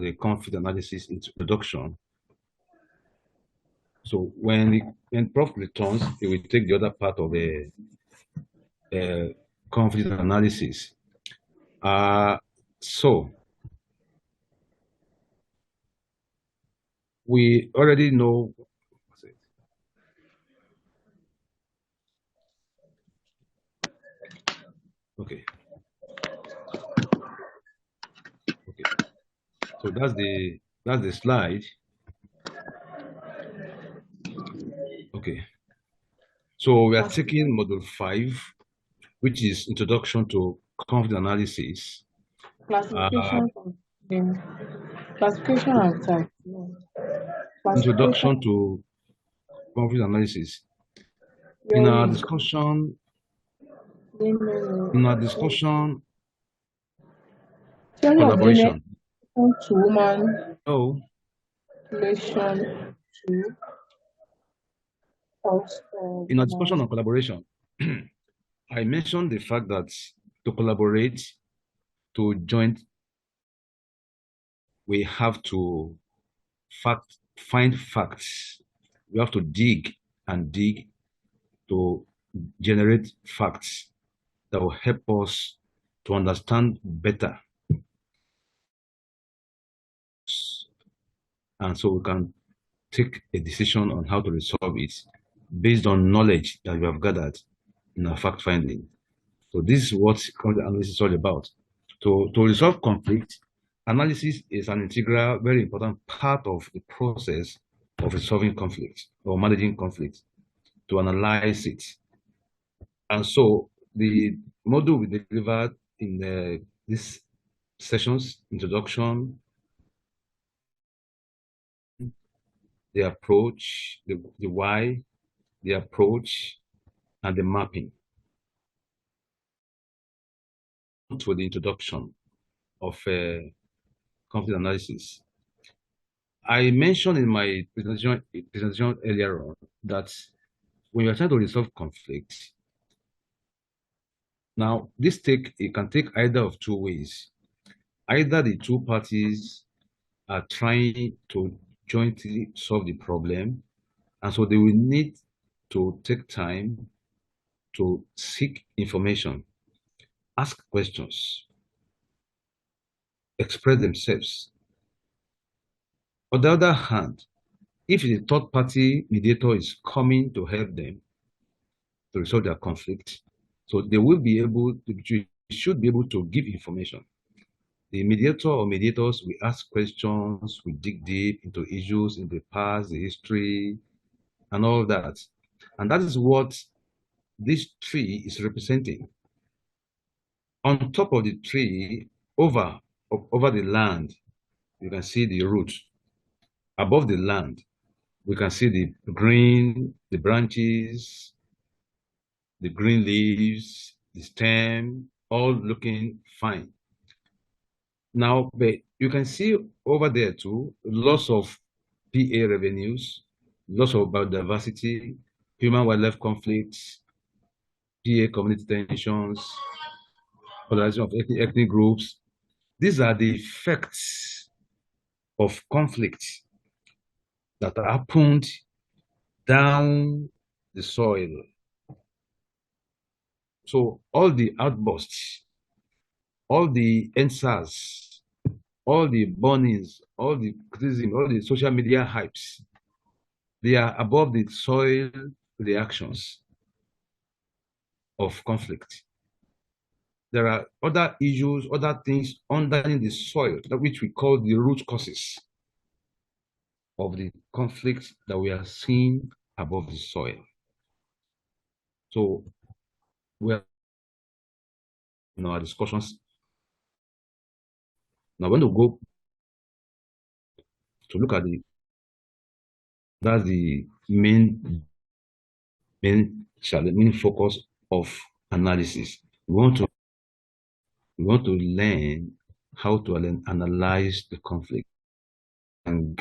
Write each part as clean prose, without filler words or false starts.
the conflict analysis introduction. So when Prof returns, he will take the other part of the conflict analysis. So we already know. Okay. Okay. So that's the slide. Okay. So we are taking module 5, which is introduction to conflict analysis. Classification of type. Introduction to conflict analysis. In our discussion, collaboration. To woman. Oh. Relation to. In our discussion on collaboration, I mentioned the fact that to collaborate, to join, we have to find facts. We have to dig and dig to generate facts that will help us to understand better. And so we can take a decision on how to resolve it based on knowledge that we have gathered in our fact finding. So this is what conflict analysis is all about. To resolve conflict, analysis is an integral, very important part of the process of resolving conflict or managing conflict, to analyze it. And so the module we delivered in these sessions, introduction, the approach, the why, the approach, and the mapping. To the introduction of conflict analysis. I mentioned in my presentation earlier on that when you're trying to resolve conflict, now it can take either of two ways. Either the two parties are trying to jointly solve the problem, and so they will need to take time to seek information, ask questions, express themselves. On the other hand, if the third party mediator is coming to help them to resolve their conflict, so they will be able to, should be able to give information. The mediator or mediators will ask questions, we dig deep into issues in the past, the history, and all that. And that is what this tree is representing. On top of the tree, over the land, you can see the root. Above the land, we can see the green, the branches, the green leaves, the stem, all looking fine. Now, but you can see over there too, lots of PA revenues, lots of biodiversity, human-wildlife conflicts, PA community tensions, polarization of ethnic groups. These are the effects of conflict that happened down the soil. So all the outbursts, all the answers, all the burnings, all the criticism, all the social media hypes, they are above the soil reactions of conflict. There are other issues, other things underneath the soil, which we call the root causes of the conflict that we are seeing above the soil. So we are in our discussions. Now, when we go to look at that's the main challenge, main focus of analysis. We want to learn how to analyze the conflict and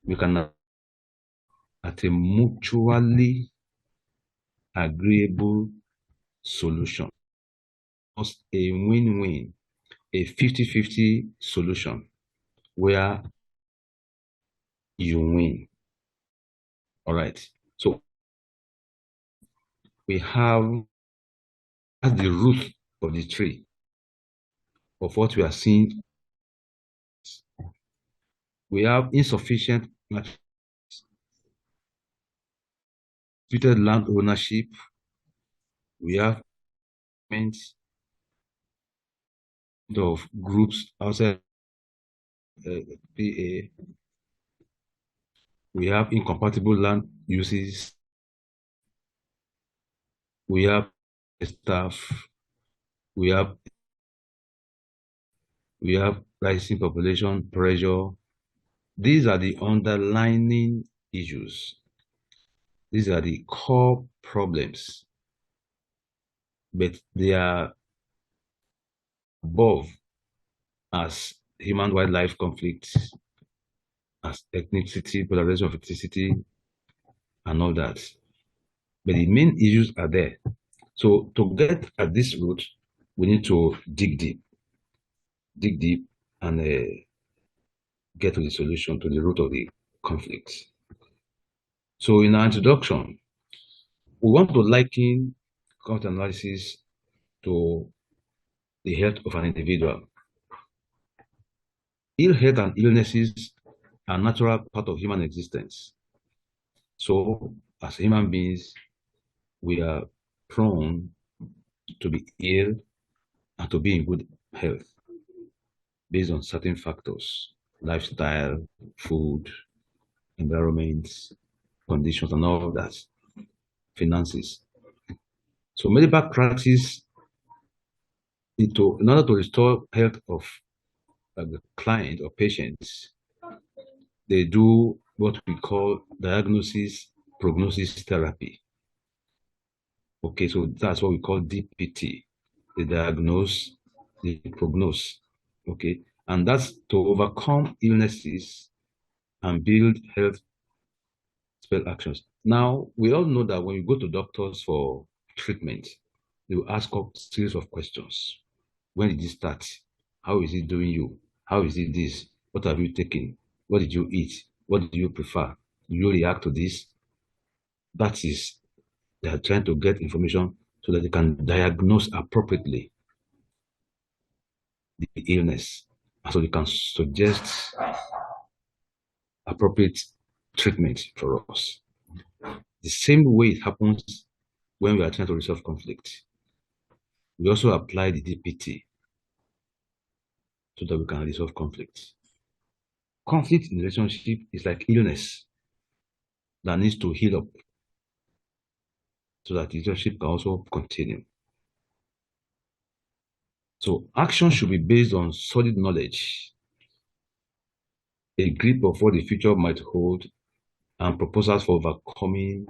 we can at a mutually agreeable solution. A win-win, a 50-50 solution. where you win. All right. So we have at the root of the tree of what we are seeing. We have insufficient disputed land ownership. We have of groups outside PA. We have incompatible land uses. We have staff. We have rising population pressure. These are the underlying issues. These are the core problems, but they are above as human-wildlife conflicts, as ethnicity, polarization of ethnicity, and all that. But the main issues are there. So to get at this root, we need to dig deep, and get to the solution, to the root of the conflict. So in our introduction, we want to liken conflict analysis to the health of an individual. Ill health and illnesses are a natural part of human existence. So as human beings, we are prone to be ill and to be in good health based on certain factors: lifestyle, food, environments, conditions, and all of that, finances. So medical practice, in order to restore health of the client or patients, they do what we call diagnosis-prognosis-therapy. Okay, so that's what we call DPT, the diagnose, the prognose. Okay, and that's to overcome illnesses and build health spell actions. Now, we all know that when you go to doctors for treatment, they will ask a series of questions. When did it start? How is it doing you? How is it this? What have you taken? What did you eat? What do you prefer? Do you react to this? That is, they are trying to get information so that they can diagnose appropriately the illness. And so they can suggest appropriate treatment for us. The same way it happens when we are trying to resolve conflict. We also apply the DPT so that we can resolve conflict. Conflict in relationship is like illness that needs to heal up so that the relationship can also continue. So action should be based on solid knowledge, a grip of what the future might hold, and proposals for overcoming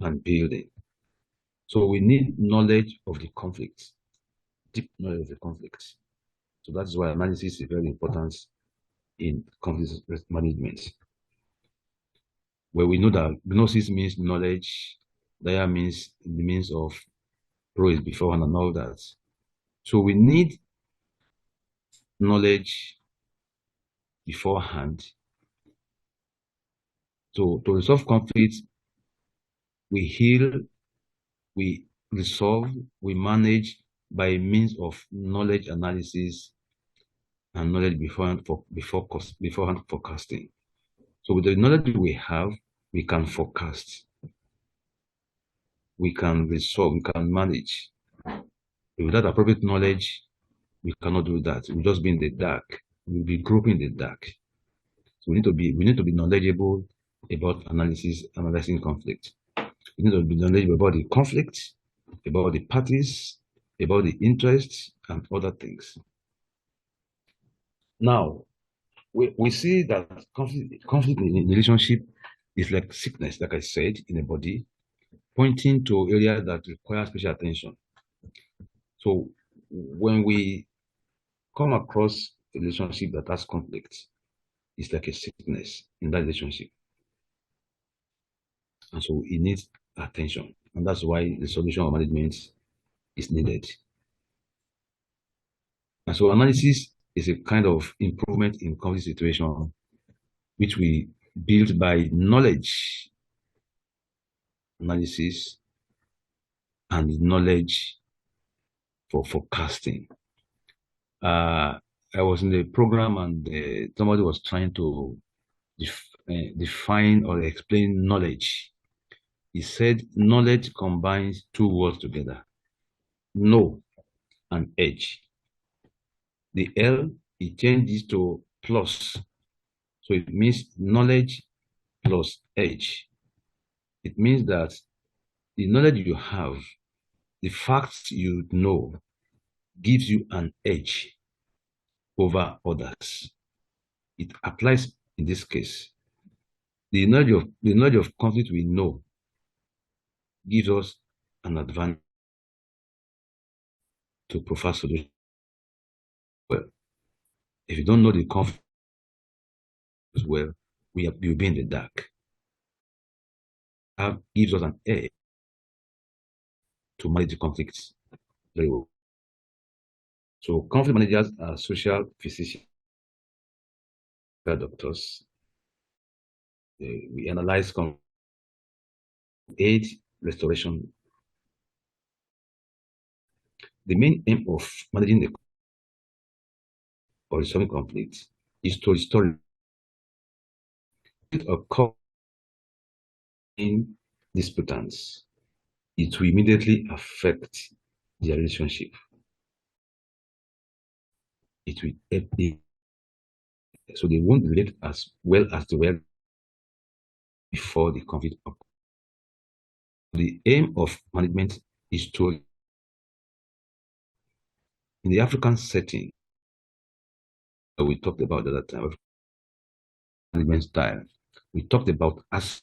and building. So we need knowledge of the conflict, deep knowledge of the conflict. So that is why analysis is very important in conflict management, where we know that gnosis means knowledge, dia means the means of pro is beforehand and all that. So we need knowledge beforehand. So to resolve conflict, we heal, we resolve, we manage by means of knowledge analysis and knowledge beforehand forecasting. So with the knowledge we have, we can forecast, we can resolve, we can manage. Without appropriate knowledge, we cannot do that. We'll just be in the dark. We'll be groping in the dark. So we need to be knowledgeable about analyzing conflict. We need to be knowledgeable about the conflict, about the parties, about the interests, and other things. Now, we see that conflict in relationship is like sickness, like I said, in the body, pointing to areas that require special attention. So when we come across a relationship that has conflict, it's like a sickness in that relationship. And so it needs attention. And that's why the solution of management is needed. And so analysis is a kind of improvement in conflict situation, which we build by knowledge analysis and knowledge for forecasting. I was in the program and somebody was trying to define or explain knowledge. He said knowledge combines two words together, know and edge. The L, he changes to plus. So it means knowledge plus edge. It means that the knowledge you have, the facts you know, gives you an edge over others. It applies in this case. The knowledge of conflict we know gives us an advantage to provide solution. Well, if you don't know the conflict as well, you'll be in the dark. That gives us an edge to manage the conflicts very well. So conflict managers are social physicians, doctors. We analyze aid restoration. The main aim of managing the or resolving conflicts is to restore occur in disputants. It will immediately affect their relationship. It will help them, so they won't relate as well as they were before the conflict occurred. The aim of management is to, in the African setting, that we talked about the other time, management style, we talked about aspects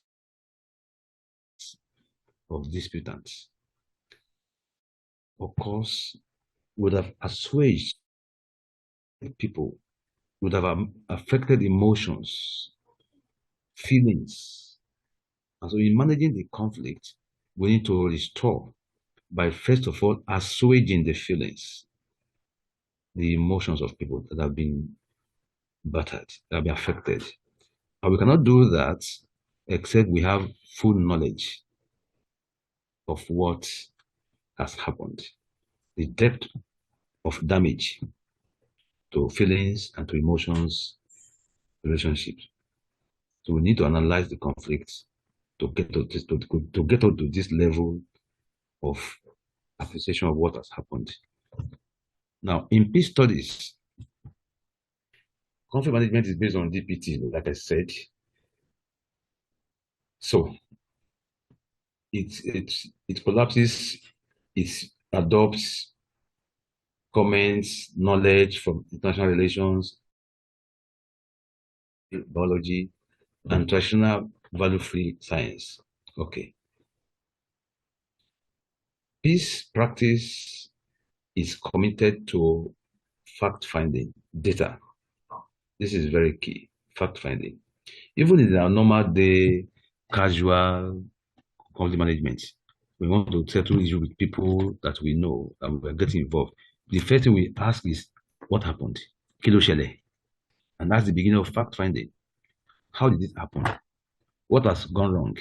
of disputants. Of course, would have assuaged people, would have affected emotions, feelings. And so in managing the conflict, we need to restore by first of all assuaging the feelings, the emotions of people that have been battered, that have been affected. And we cannot do that except we have full knowledge of what has happened, the depth of damage to feelings and to emotions, relationships. So we need to analyze the conflicts to get to this level of appreciation of what has happened. Now, in peace studies, conflict management is based on DPT, like I said. So it collapses, it adopts comments, knowledge from international relations, biology, and traditional value-free science. Okay. Peace practice is committed to fact-finding, data. This is very key, fact-finding. Even in our normal day, casual conflict management, we want to settle issues with people that we know and we're getting involved. The first thing we ask is, what happened? Kilo shele. And that's the beginning of fact-finding. How did it happen? What has gone wrong?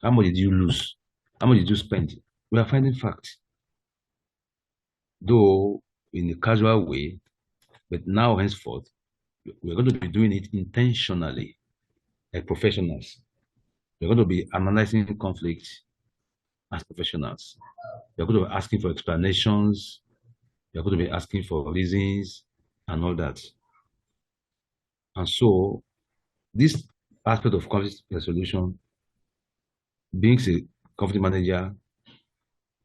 How much did you lose? How much did you spend? We are finding facts. Though in a casual way, but now henceforth, we're going to be doing it intentionally, like professionals. We're going to be analyzing conflicts as professionals. We're going to be asking for explanations. We're going to be asking for reasons and all that. And so this aspect of conflict resolution brings a conflict manager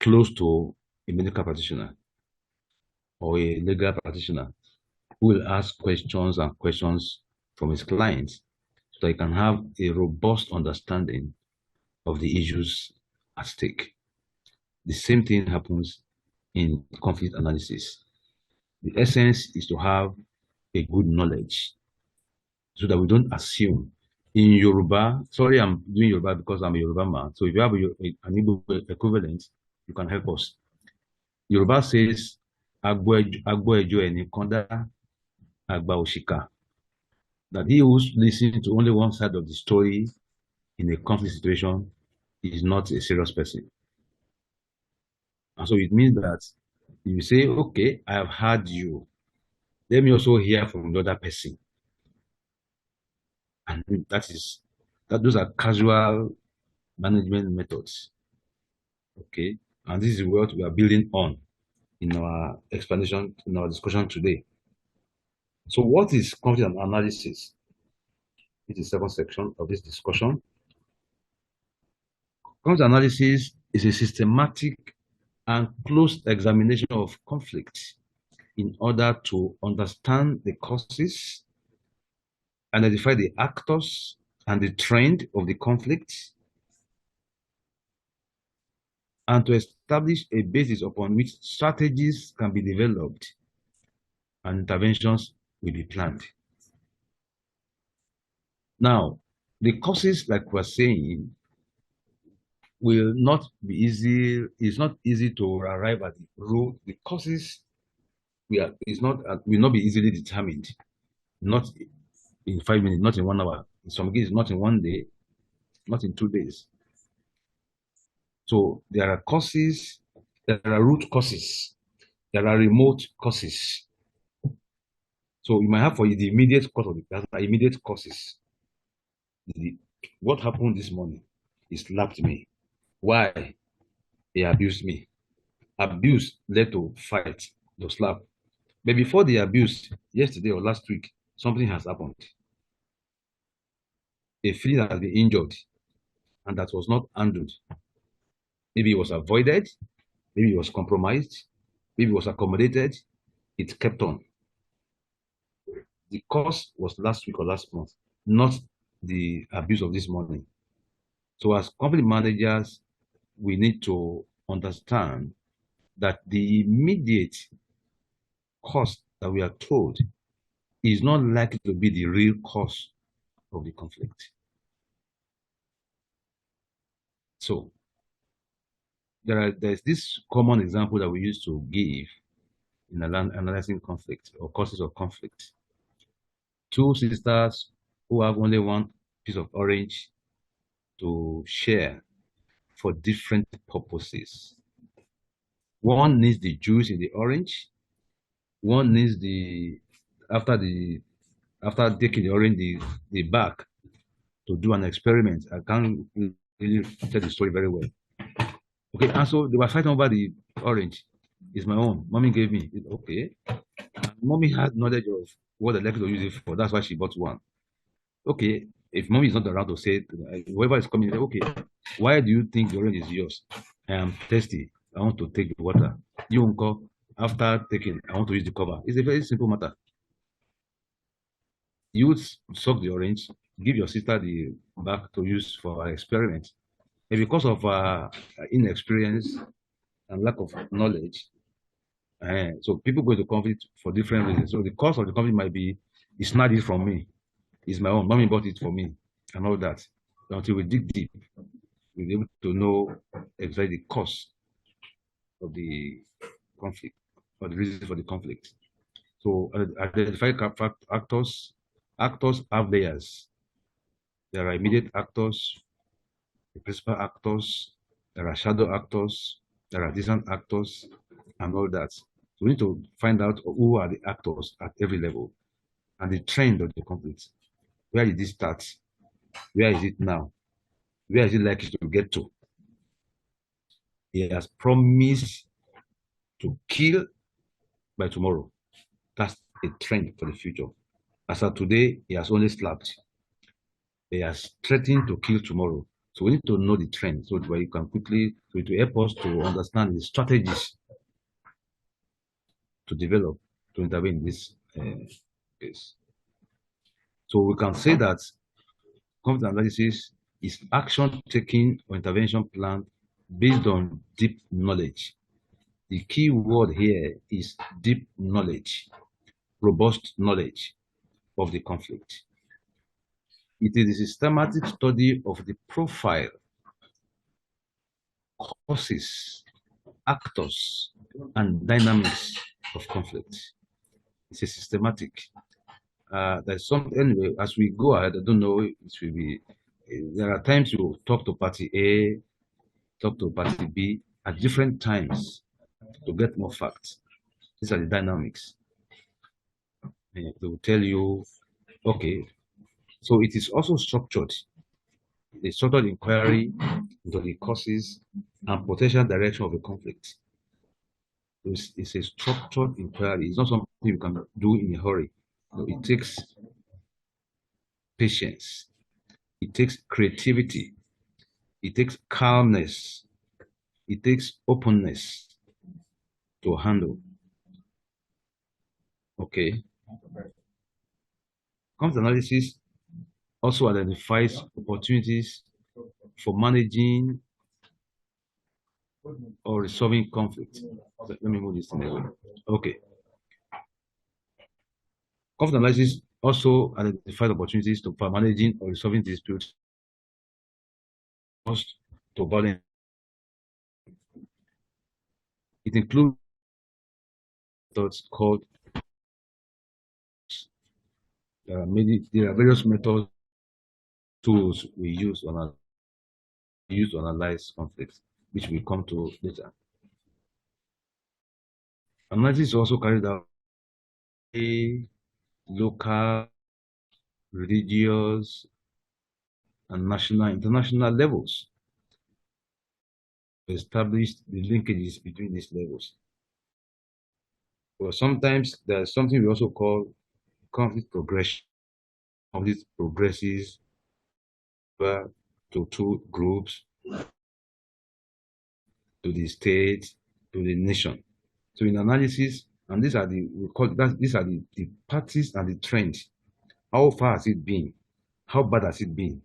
close to a medical practitioner or a legal practitioner who will ask questions and questions from his clients so that he can have a robust understanding of the issues at stake. The same thing happens in conflict analysis. The essence is to have a good knowledge so that we don't assume. In Yoruba, sorry, I'm doing Yoruba because I'm a Yoruba man. So if you have an Igbo equivalent, you can help us. Yoruba says, Agbo ejo eni konda, Agba Oshika, that he who listens to only one side of the story in a conflict situation is not a serious person. And so it means that you say, okay, I have heard you. Let me also hear from the other person. And those are casual management methods. Okay. And this is what we are building on in our explanation, in our discussion today. So what is conflict analysis? It's the second section of this discussion. Conflict analysis is a systematic and close examination of conflict in order to understand the causes, identify the actors and the trend of the conflict, and to establish a basis upon which strategies can be developed and interventions will be planned. Now, the causes, like we're saying, will not be easy. It's not easy to arrive at the root. The causes will not be easily determined. Not in 5 minutes, not in 1 hour. In some cases, not in 1 day, not in 2 days. So there are causes, there are root causes, there are remote causes. So you might have for the immediate cause of the immediate causes. What happened this morning? He slapped me. Why? He abused me. Abuse led to fight, to slap. But before the abuse, yesterday or last week, something has happened. A feeling has been injured and that was not handled. Maybe it was avoided, maybe it was compromised, maybe it was accommodated. It kept on. The cause was last week or last month, not the abuse of this morning. So as company managers, we need to understand that the immediate cause that we are told is not likely to be the real cause of the conflict. So there's this common example that we used to give in analyzing conflict or causes of conflict. Two sisters who have only one piece of orange to share for different purposes. One needs the juice in the orange. One needs after taking the orange, the back to do an experiment. I can't really tell the story very well. Okay, and so they were fighting over the orange. It's my own. Mommy gave me. Okay. And mommy had knowledge of what they're likely to use it for. That's why she bought one. Okay, if mommy is not around to say, whoever is coming, okay, why do you think the orange is yours? I am thirsty. I want to take the water. You, uncle, after taking, I want to use the cover. It's a very simple matter. You would suck the orange, give your sister the back to use for her experiment. And because of inexperience and lack of knowledge, so people go to conflict for different reasons. So the cause of the conflict might be, it's not it from me. It's my own. Mommy bought it for me and all that. Until we dig deep, we'll be able to know exactly the cause of the conflict or the reason for the conflict. So identify actors. Actors have layers. There are immediate actors, the principal actors, there are shadow actors, there are distant actors, and all that. So we need to find out who are the actors at every level and the trend of the conflict. Where did this start? Where is it now? Where is it likely to get to? He has promised to kill by tomorrow. That's a trend for the future. As of today, he has only slapped. He has threatened to kill tomorrow. So we need to know the trend so that you can quickly, so it will help us to understand the strategies to develop to intervene in this case. So we can say that conflict analysis is action taking or intervention plan based on deep knowledge. The key word here is deep knowledge, robust knowledge of the conflict. It is a systematic study of the profile, causes, actors, and dynamics of conflict. It's a systematic. there's some anyway. As we go ahead, I don't know. It will be. There are times you talk to party A, talk to party B at different times to get more facts. These are the dynamics. And they will tell you, okay. So it is also structured. The structured inquiry into the causes and potential direction of a conflict. It's a structured inquiry. It's not something you can do in a hurry. No, it takes patience. It takes creativity. It takes calmness. It takes openness to handle. Okay. Conflict analysis also identifies opportunities for managing or resolving conflict. Let me move this thing away. Okay. Conflict analysis also identifies opportunities for managing or resolving disputes to violence. It includes methods called there are various methods tools we use to analyze conflicts, which we come to later. Analysis is also carried out at local, religious, and national, international levels to establish the linkages between these levels. But sometimes there's something we also call conflict progression. Conflict progresses to two groups, to the state, to the nation. So in analysis, and these are the parties and the trends. How far has it been? How bad has it been?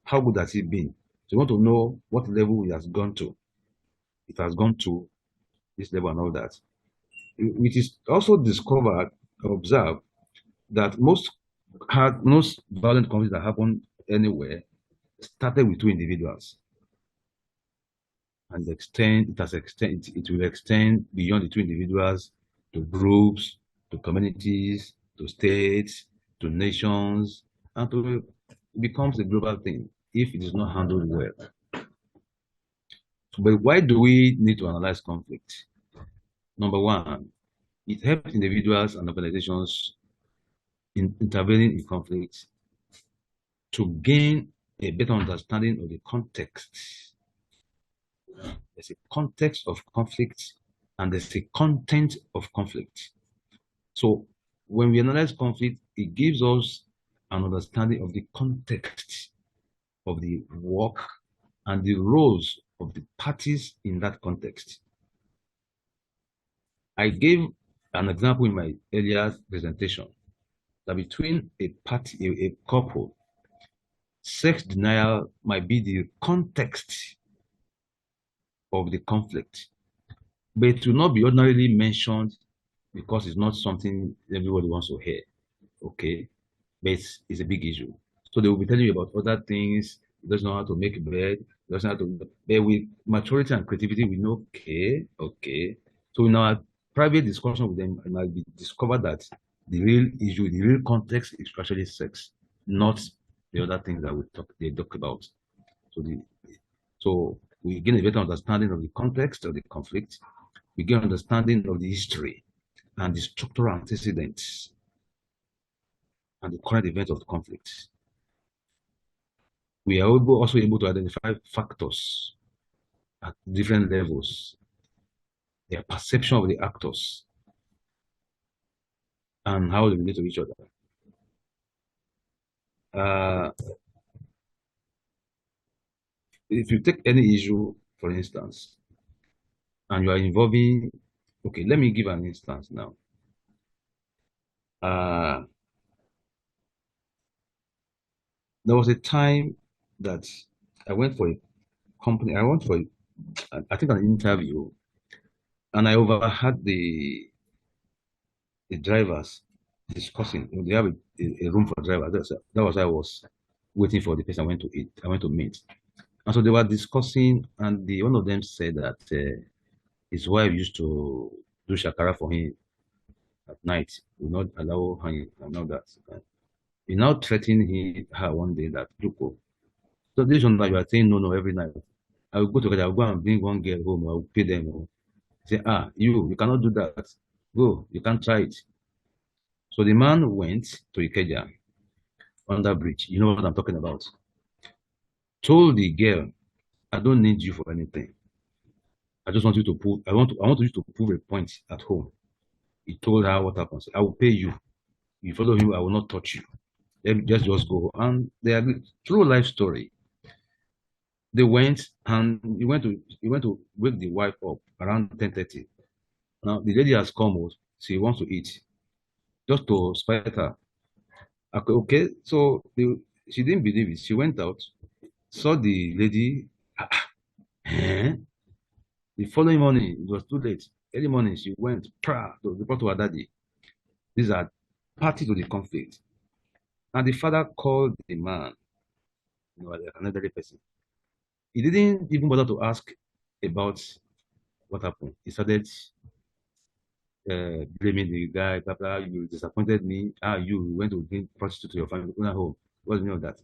How good has it been? So you want to know what level it has gone to. It has gone to this level and all that. It is also observed that most violent conflicts that happen anywhere started with two individuals. And it will extend beyond the two individuals to groups, to communities, to states, to nations, and it becomes a global thing if it is not handled well. But why do we need to analyze conflict? Number one, it helps individuals and organizations in intervening in conflict to gain a better understanding of the context. There's a context of conflict and there's a content of conflict. So when we analyze conflict, it gives us an understanding of the context of the work and the roles of the parties in that context. I gave an example in my earlier presentation that between a couple, sex denial might be the context of the conflict, but it will not be ordinarily mentioned because it's not something everybody wants to hear. Okay, but it's a big issue. So they will be telling you about other things. He doesn't know how to make a bed. He doesn't know how to. But with maturity and creativity, we know. Okay. So in our private discussion with them, it might be discovered that the real issue, the real context is actually sex, not the other things that they talk about. So we gain a better understanding of the context of the conflict. We gain understanding of the history and the structural antecedents and the current events of the conflict. We are also able to identify factors at different levels, their perception of the actors, and how they relate to each other. If you take any issue, for instance, and you are involving, okay, let me give an instance now. There was a time that I went for a company, I think an interview, and I overheard the drivers discussing. They have a room for drivers. That was I was waiting for the person I went to meet. And so they were discussing, and one of them said that his wife used to do shakara for him at night, would not allow him and all that. He now threatened her one day that, look, oh, so this one that you are saying no every night. I will go together, I'll go and bring one girl home, I'll pay them. Oh. Say, you cannot do that. Go, you can't try it. So the man went to Ikeja under bridge. You know what I'm talking about. Told the girl, I don't need you for anything. I just want you to prove, I want you to prove a point at home. He told her what happened. I will pay you. You follow him, I will not touch you. Just go. And they agreed. True life story. They went and he went to wake the wife up around 10:30. Now the lady has come out. She wants to eat. Just to spite her. Okay. So she didn't believe it. She went out, saw the lady. Eh? The following morning, it was too late. Early morning, she went to report to her daddy. These are party to the conflict. And the father called the man, like an elderly person. He didn't even bother to ask about what happened. He started blaming the guy, blah, blah, you disappointed me. You went to bring prostitute to your family, home. What's the meaning of that?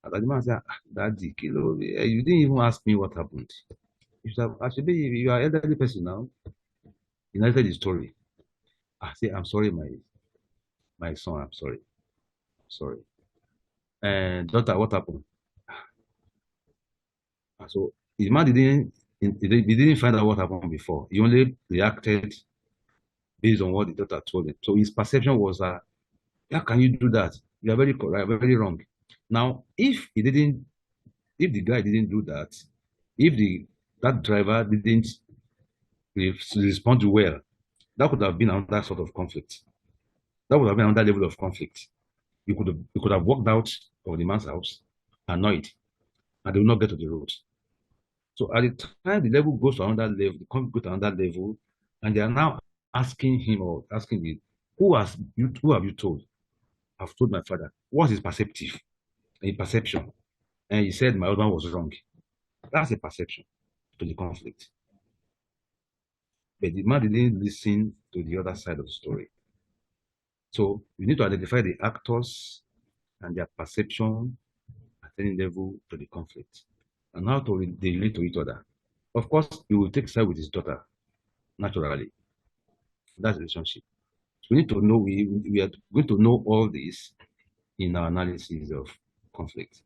And the man said, Daddy, kilo, you didn't even ask me what happened. You said, actually, you are an elderly person now. He narrated the story. I say, I'm sorry, my son, I'm sorry. Sorry. And daughter, what happened? So the man he didn't find out what happened before. He only reacted based on what the daughter told him. So his perception was, how can you do that? You are very correct, very wrong. Now, if the guy didn't do that, if that driver didn't respond well, that could have been another sort of conflict. That would have been another level of conflict. You could have walked out of the man's house, annoyed, and they will not get to the road. So at the time the level goes to another level, the conflict goes to another level, and they are now asking him or asking me, who have you told? I've told my father. What is perceptive? A perception. And he said my husband was wrong. That's a perception to the conflict. But the man didn't listen to the other side of the story. So you need to identify the actors and their perception at any level to the conflict and how they relate to each other. Of course, he will take side with his daughter, naturally. That's the relationship. So we need to know, we are going to know all this in our analysis of conflict.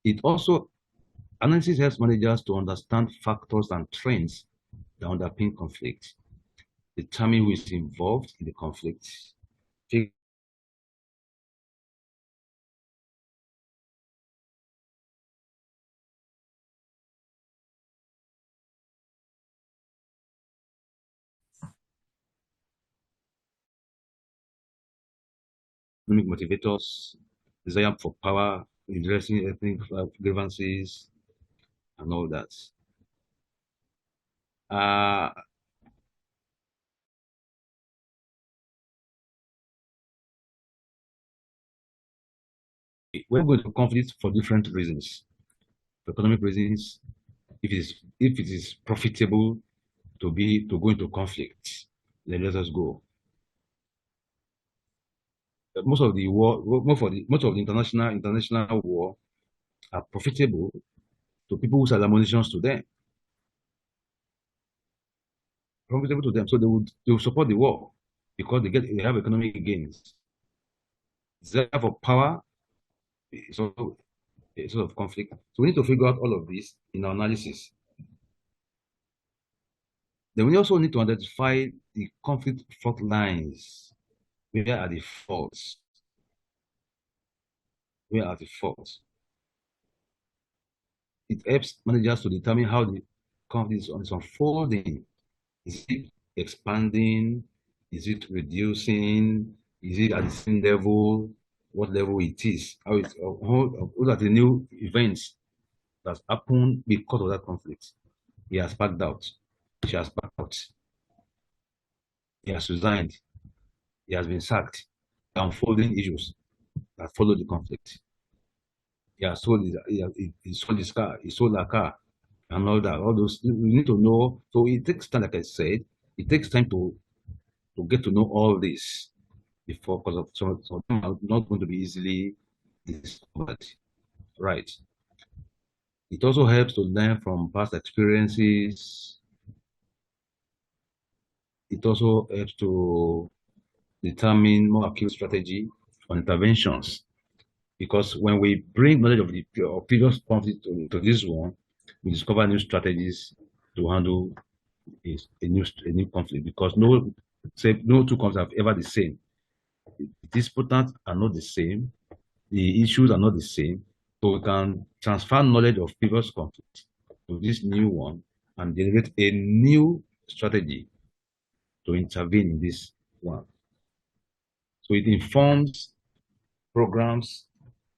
It also, analysis helps managers to understand factors and trends that underpin conflict, determine who is involved in the conflict, economic motivators, desire for power, addressing ethnic grievances, and all that. We're going to conflict for different reasons. For economic reasons, if it is profitable to go into conflict, then let us go. But most of the international war are profitable to people who sell ammunition to them. Profitable to them, so they will support the war because they have economic gains. Desire for power is also a sort of conflict. So we need to figure out all of this in our analysis. Then we also need to identify the conflict fault lines. Where are the faults? Where are the faults? It helps managers to determine how the conflict is unfolding. Is it expanding? Is it reducing? Is it at the same level? What level it is? What are the new events that happened because of that conflict? He has backed out. She has backed out. He has resigned. He has been sacked. The unfolding issues that follow the conflict. He has sold he sold his car, he sold her car, and all that. All those we need to know. So it takes time, like I said, it takes time to get to know all this. before, because of some of them are not going to be easily discovered. Right. It also helps to learn from past experiences. It also helps to determine more accurate strategy on interventions. Because when we bring knowledge of the previous conflict to this one, we discover new strategies to handle a new conflict. Because no two conflicts are ever the same. The disputants are not the same. The issues are not the same. So we can transfer knowledge of previous conflicts to this new one and generate a new strategy to intervene in this one. So it informs programs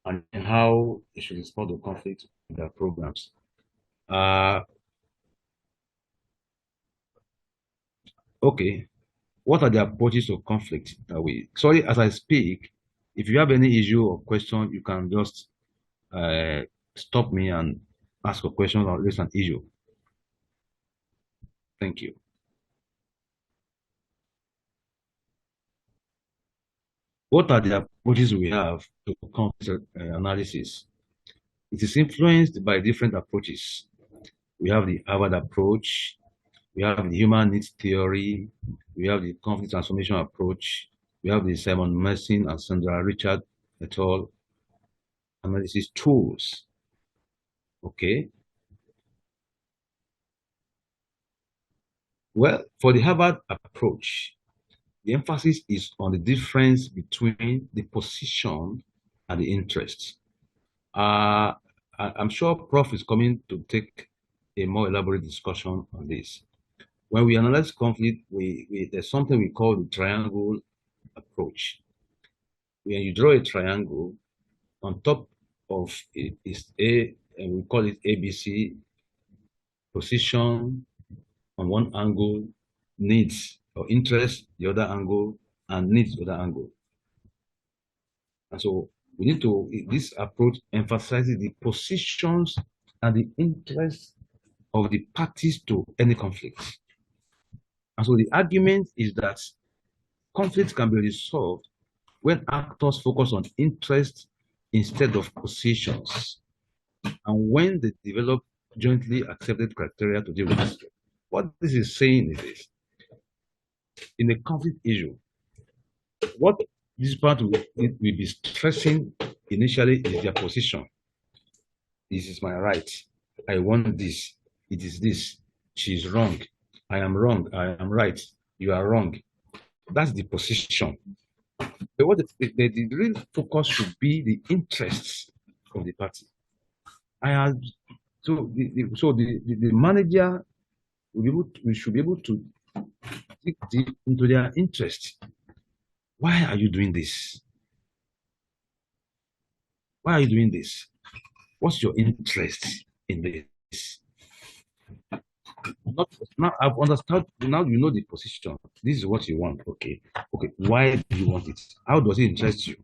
and how they should respond to conflict in their programs. Okay, what are the approaches to conflict that we? Sorry, as I speak, if you have any issue or question, you can just uh, stop me and ask a question or raise an issue. Thank you. What are the approaches we have to conflict analysis? It is influenced by different approaches. We have the Harvard approach, we have the human needs theory, we have the conflict transformation approach, we have the Simon Merson and Sandra Richard et al. Analysis tools. Okay. Well, for the Harvard approach, the emphasis is on the difference between the position and the interest. I'm sure Prof is coming to take a more elaborate discussion on this. When we analyze conflict, there's something we call the triangle approach. When you draw a triangle, on top of it is and we call it ABC, position on one angle, needs or interest the other angle, and needs the other angle. And so we need to, this approach emphasizes the positions and the interests of the parties to any conflict. And so the argument is that conflicts can be resolved when actors focus on interest instead of positions, and when they develop jointly accepted criteria to deal with this. What this is saying is this: in a conflict issue, what this part will be stressing initially is their position. This is my right. I want this. It is this. She's wrong. I am wrong. I am right. You are wrong. That's the position. But what the real focus should be the interests of the party. The manager we should be able to dig deep into their interest. Why are you doing this? Why are you doing this? What's your interest in this? Now I've understood. Now you know the position. This is what you want. Okay. Okay. Why do you want it? How does it interest you?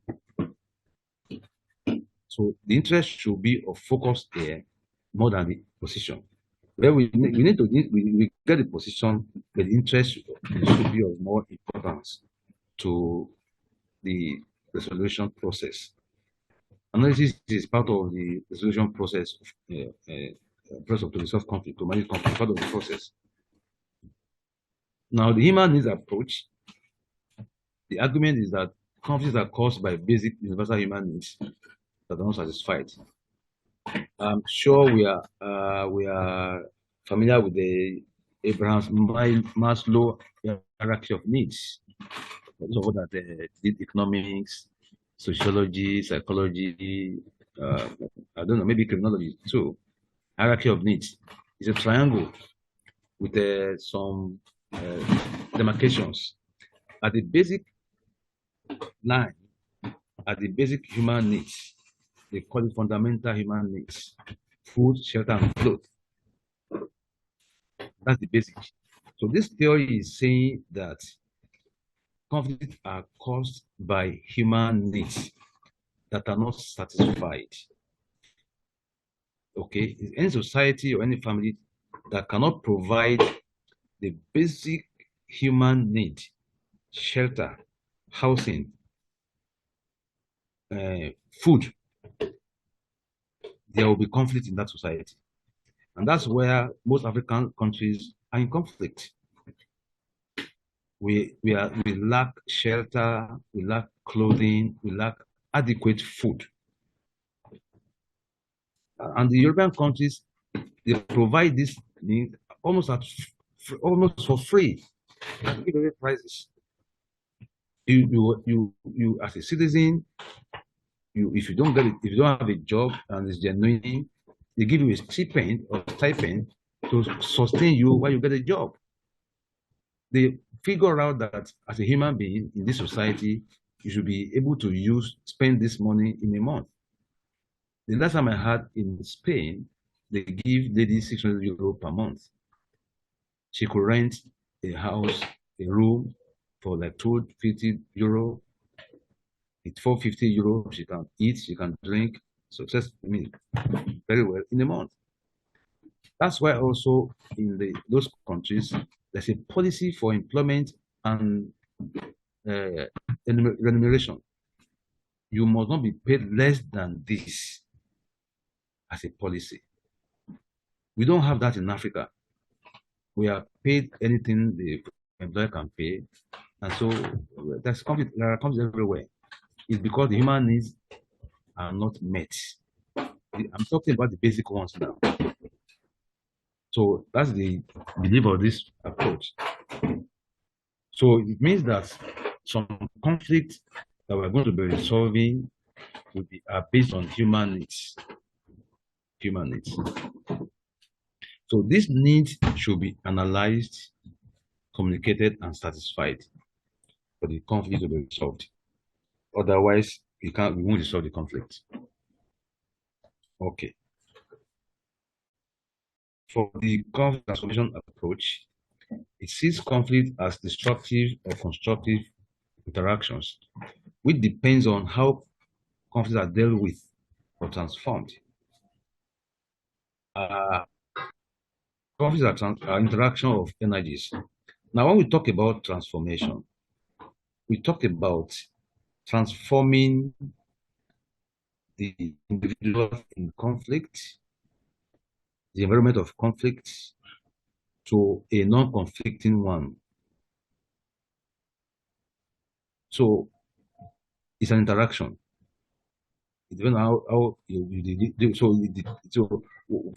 So the interest should be of focus there more than the position. Where we get the position, but the interest should be of more importance to the resolution process. Analysis is part of the resolution process, process to resolve conflict, to manage conflict, part of the process. Now, the human needs approach, the argument is that conflicts are caused by basic universal human needs that are not satisfied. I'm sure we are familiar with the Abraham's Maslow hierarchy of needs. Those of that did economics, sociology, psychology, I don't know, maybe criminology too. Hierarchy of needs is a triangle with some demarcations. At the basic line, at the basic human needs, they call it fundamental human needs: food, shelter, and clothes. That's the basic. So this theory is saying that conflicts are caused by human needs that are not satisfied. Okay, in any society or any family that cannot provide the basic human need, shelter, housing, food, there will be conflict in that society. And that's where most African countries are in conflict. We lack shelter, we lack clothing, we lack adequate food. And the European countries, they provide this need almost for free at very prices. You as a citizen, if you don't get it, if you don't have a job and it's genuine, they give you a stipend to sustain you while you get a job. They figure out that as a human being in this society, you should be able to spend this money in a month. The last time I had in Spain, they give ladies 600 euro per month. She could rent a house, a room for like 250 euro. It's 450 euro. She can eat, she can drink, very well in a month. That's why also in those countries, there's a policy for employment and remuneration. You must not be paid less than this as a policy. We don't have that in Africa. We are paid anything the employer can pay. And so there's conflict, there are conflicts everywhere. It's because the human needs are not met. I'm talking about the basic ones now. So that's the belief of this approach. So it means that some conflicts that we're going to be resolving are based on human needs. Human needs. So these needs should be analyzed, communicated, and satisfied for the conflict to be resolved. Otherwise, we won't resolve the conflict. Okay. For the conflict transformation approach, it sees conflict as destructive or constructive interactions, which depends on how conflicts are dealt with or transformed. Conflicts are interaction of energies. Now, when we talk about transformation, we talk about transforming the individual in conflict, the environment of conflict, to a non-conflicting one. So it's an interaction. It depends on how you do. So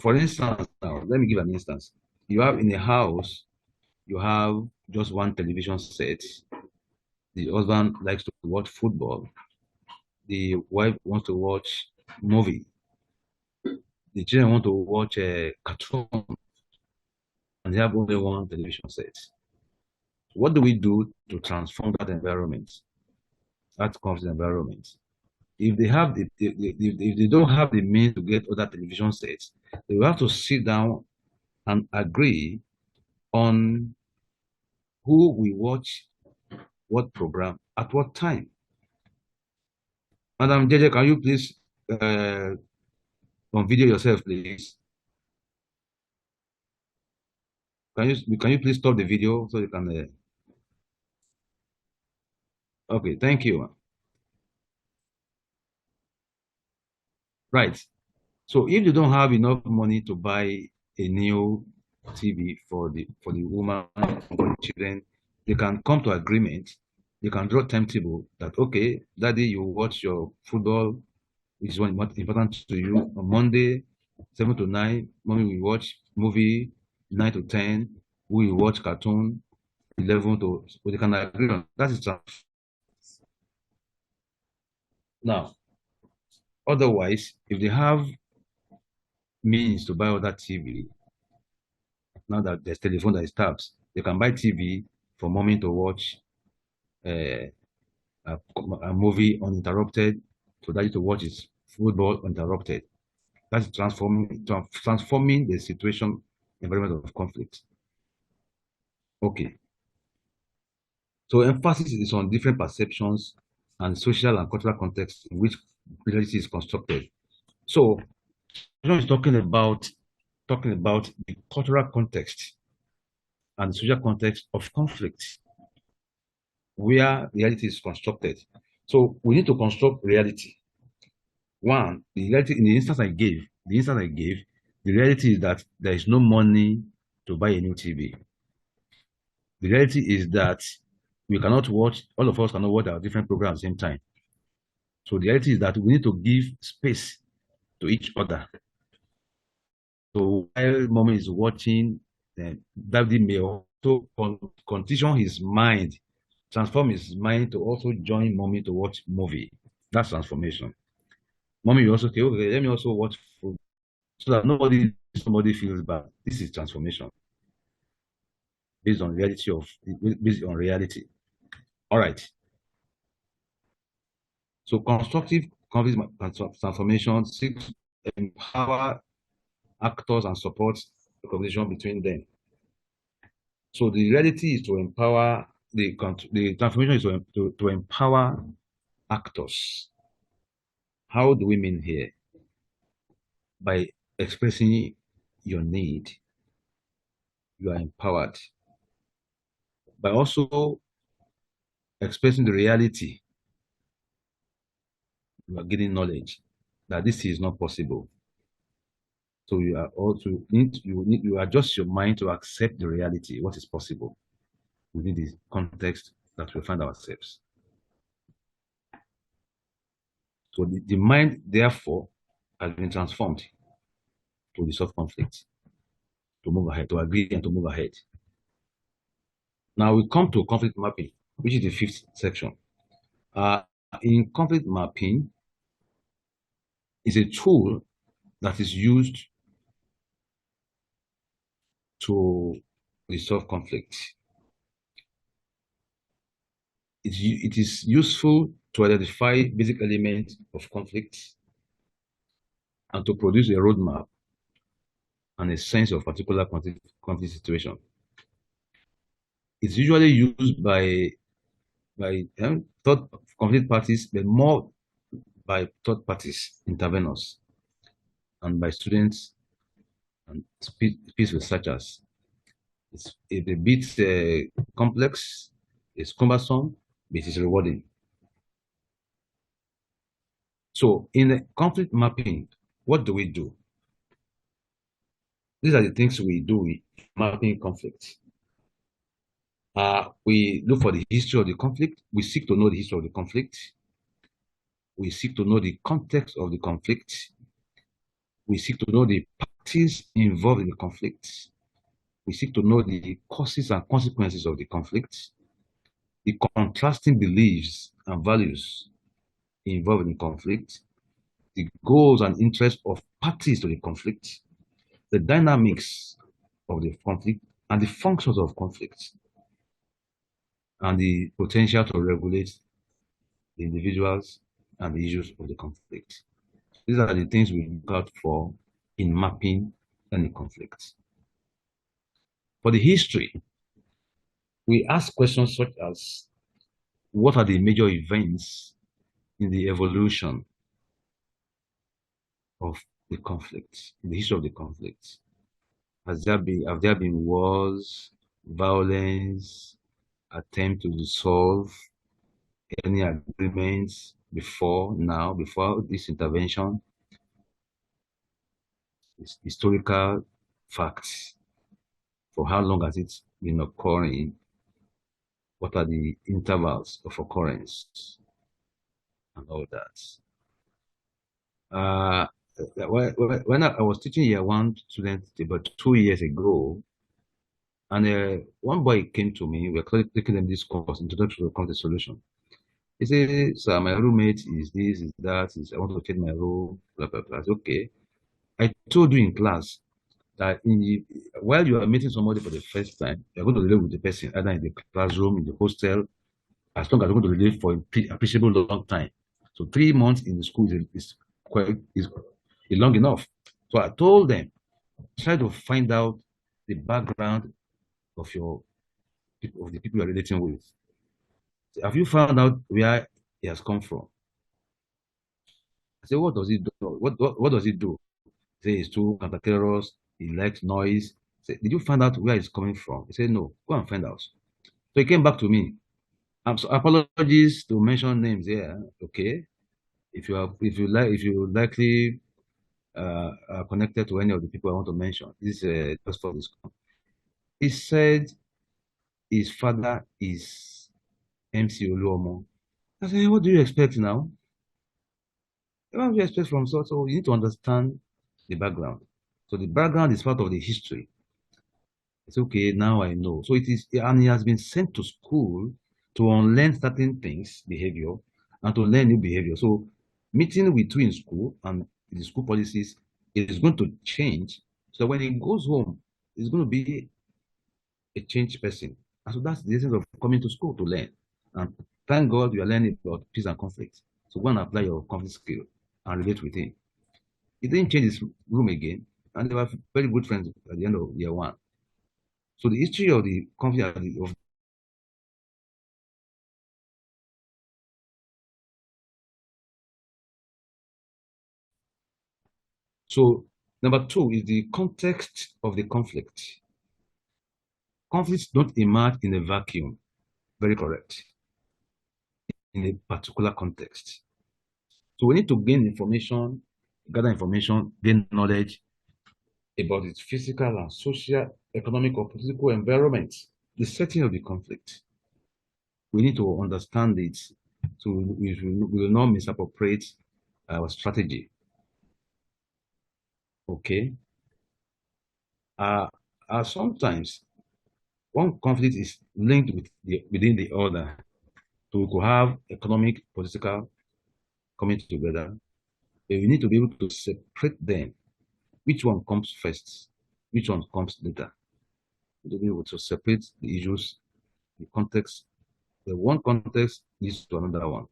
for instance, now let me give an instance. You have in a house, you have just one television set. The husband likes to watch football. The wife wants to watch movie. The children want to watch a cartoon, and they have only one television set. What do we do to transform that environment? That conflict environment. If they don't have the means to get other television sets, they will have to sit down and agree on who will watch what program at what time. Madam JJ, can you please on video yourself, please? Can you please stop the video so you can? Okay, thank you. Right. So if you don't have enough money to buy a new TV for the woman or the children, they can come to agreement. They can draw timetable that okay, daddy, you watch your football, which is one important to you on Monday, 7 to 9. Mommy will watch movie 9 to 10. We will watch cartoon 11 to. So they can agree on that is now. Otherwise, if they have means to buy other TV, now that there's telephone that is taps, they can buy TV for mommy to watch a movie uninterrupted, for daddy to watch his football uninterrupted. That's transforming the situation environment of conflict. Okay. So emphasis is on different perceptions and social and cultural context in which reality is constructed. So John is talking about the cultural context and the social context of conflict. where reality is constructed. So we need to construct reality. One, the reality in the instance I gave, the reality is that there is no money to buy a new TV. The reality is that we cannot watch, all of us cannot watch our different programs at the same time. So the reality is that we need to give space to each other. So while mommy is watching, daddy may also condition his mind, transform his mind to also join mommy to watch movie. That's transformation. Mommy will also say, okay, let me also watch food so that somebody feels bad. This is transformation based on reality. All right. So constructive conflict transformation seeks to empower actors and support the conversation between them. So the reality is to empower the transformation is to empower actors. How do we mean here? By expressing your need, you are empowered. By also expressing the reality, you are getting knowledge that this is not possible. So you are also you adjust your mind to accept the reality, what is possible within the context that we find ourselves. So the mind, therefore, has been transformed to resolve conflict, to move ahead, to agree and to move ahead. Now we come to conflict mapping, which is the fifth section. In conflict mapping is a tool that is used to resolve conflict. It is useful to identify basic elements of conflict and to produce a roadmap and a sense of particular conflict situation. It's usually used by third conflict parties, but more by third parties, interveners, and by students and peace researchers. It's a bit complex, it's cumbersome, but it's rewarding. So in the conflict mapping, what do we do? These are the things we do with mapping conflict. We look for the history of the conflict. We seek to know the history of the conflict. We seek to know the context of the conflict. We seek to know the parties involved in the conflict. We seek to know the causes and consequences of the conflict, the contrasting beliefs and values involved in the conflict, the goals and interests of parties to the conflict, the dynamics of the conflict, and the functions of conflict, and the potential to regulate the individuals and the issues of the conflict. These are the things we look out for in mapping any conflict. For the history, we ask questions such as, what are the major events in the evolution of the conflict, in the history of the conflict? Have there been wars, violence, attempt to dissolve any agreements before this intervention? It's historical facts. For how long has it been occurring? What are the intervals of occurrence and all that? When I was teaching year one students about 2 years ago, and one boy came to me, we were taking them this course, Introduction to Conflict Solution. He said, sir, my roommate is this, is that, I want to change my role, blah, blah, blah. I said, okay. I told you in class that while you are meeting somebody for the first time, you're going to relate with the person, either in the classroom, in the hostel, as long as you're going to relate for an appreciable long time. So 3 months in the school is long enough. So I told them, try to find out the background of the people you're relating with. Have you found out where he has come from? I said, what does he do? What does he do? Say he's too cantankerous, he likes noise. I said, did you find out where he's coming from? He said, no, go and find out. So he came back to me. So apologies to mention names here. Okay, if you likely are connected to any of the people I want to mention, this is just for this. He said his father is MC Oluomo. I said, what do you expect now? What do you expect from so? So you need to understand the background. So the background is part of the history. It's okay, now I know. So it is, and he has been sent to school to unlearn certain things, behavior, and to learn new behavior. So meeting with you in school and the school policies, it is going to change. So when he goes home, he's going to be a changed person. And so that's the essence of coming to school to learn. And thank God you are learning about peace and conflict. So go and apply your conflict skill and relate with him. He didn't change his room again, and they were very good friends at the end of year one. So the history of the conflict of so number two is the context of the conflict. Conflicts don't emerge in a vacuum. Very correct. In a particular context. So we need to gain information, gather information, gain knowledge about its physical and social, economic, or political environment, the setting of the conflict. We need to understand it so we will not misappropriate our strategy. Okay. Uh, Sometimes one conflict is linked with within the other. So we could have economic, political coming together. But we need to be able to separate them. Which one comes first? Which one comes later? To be able to separate the issues, the context. The one context leads to another one.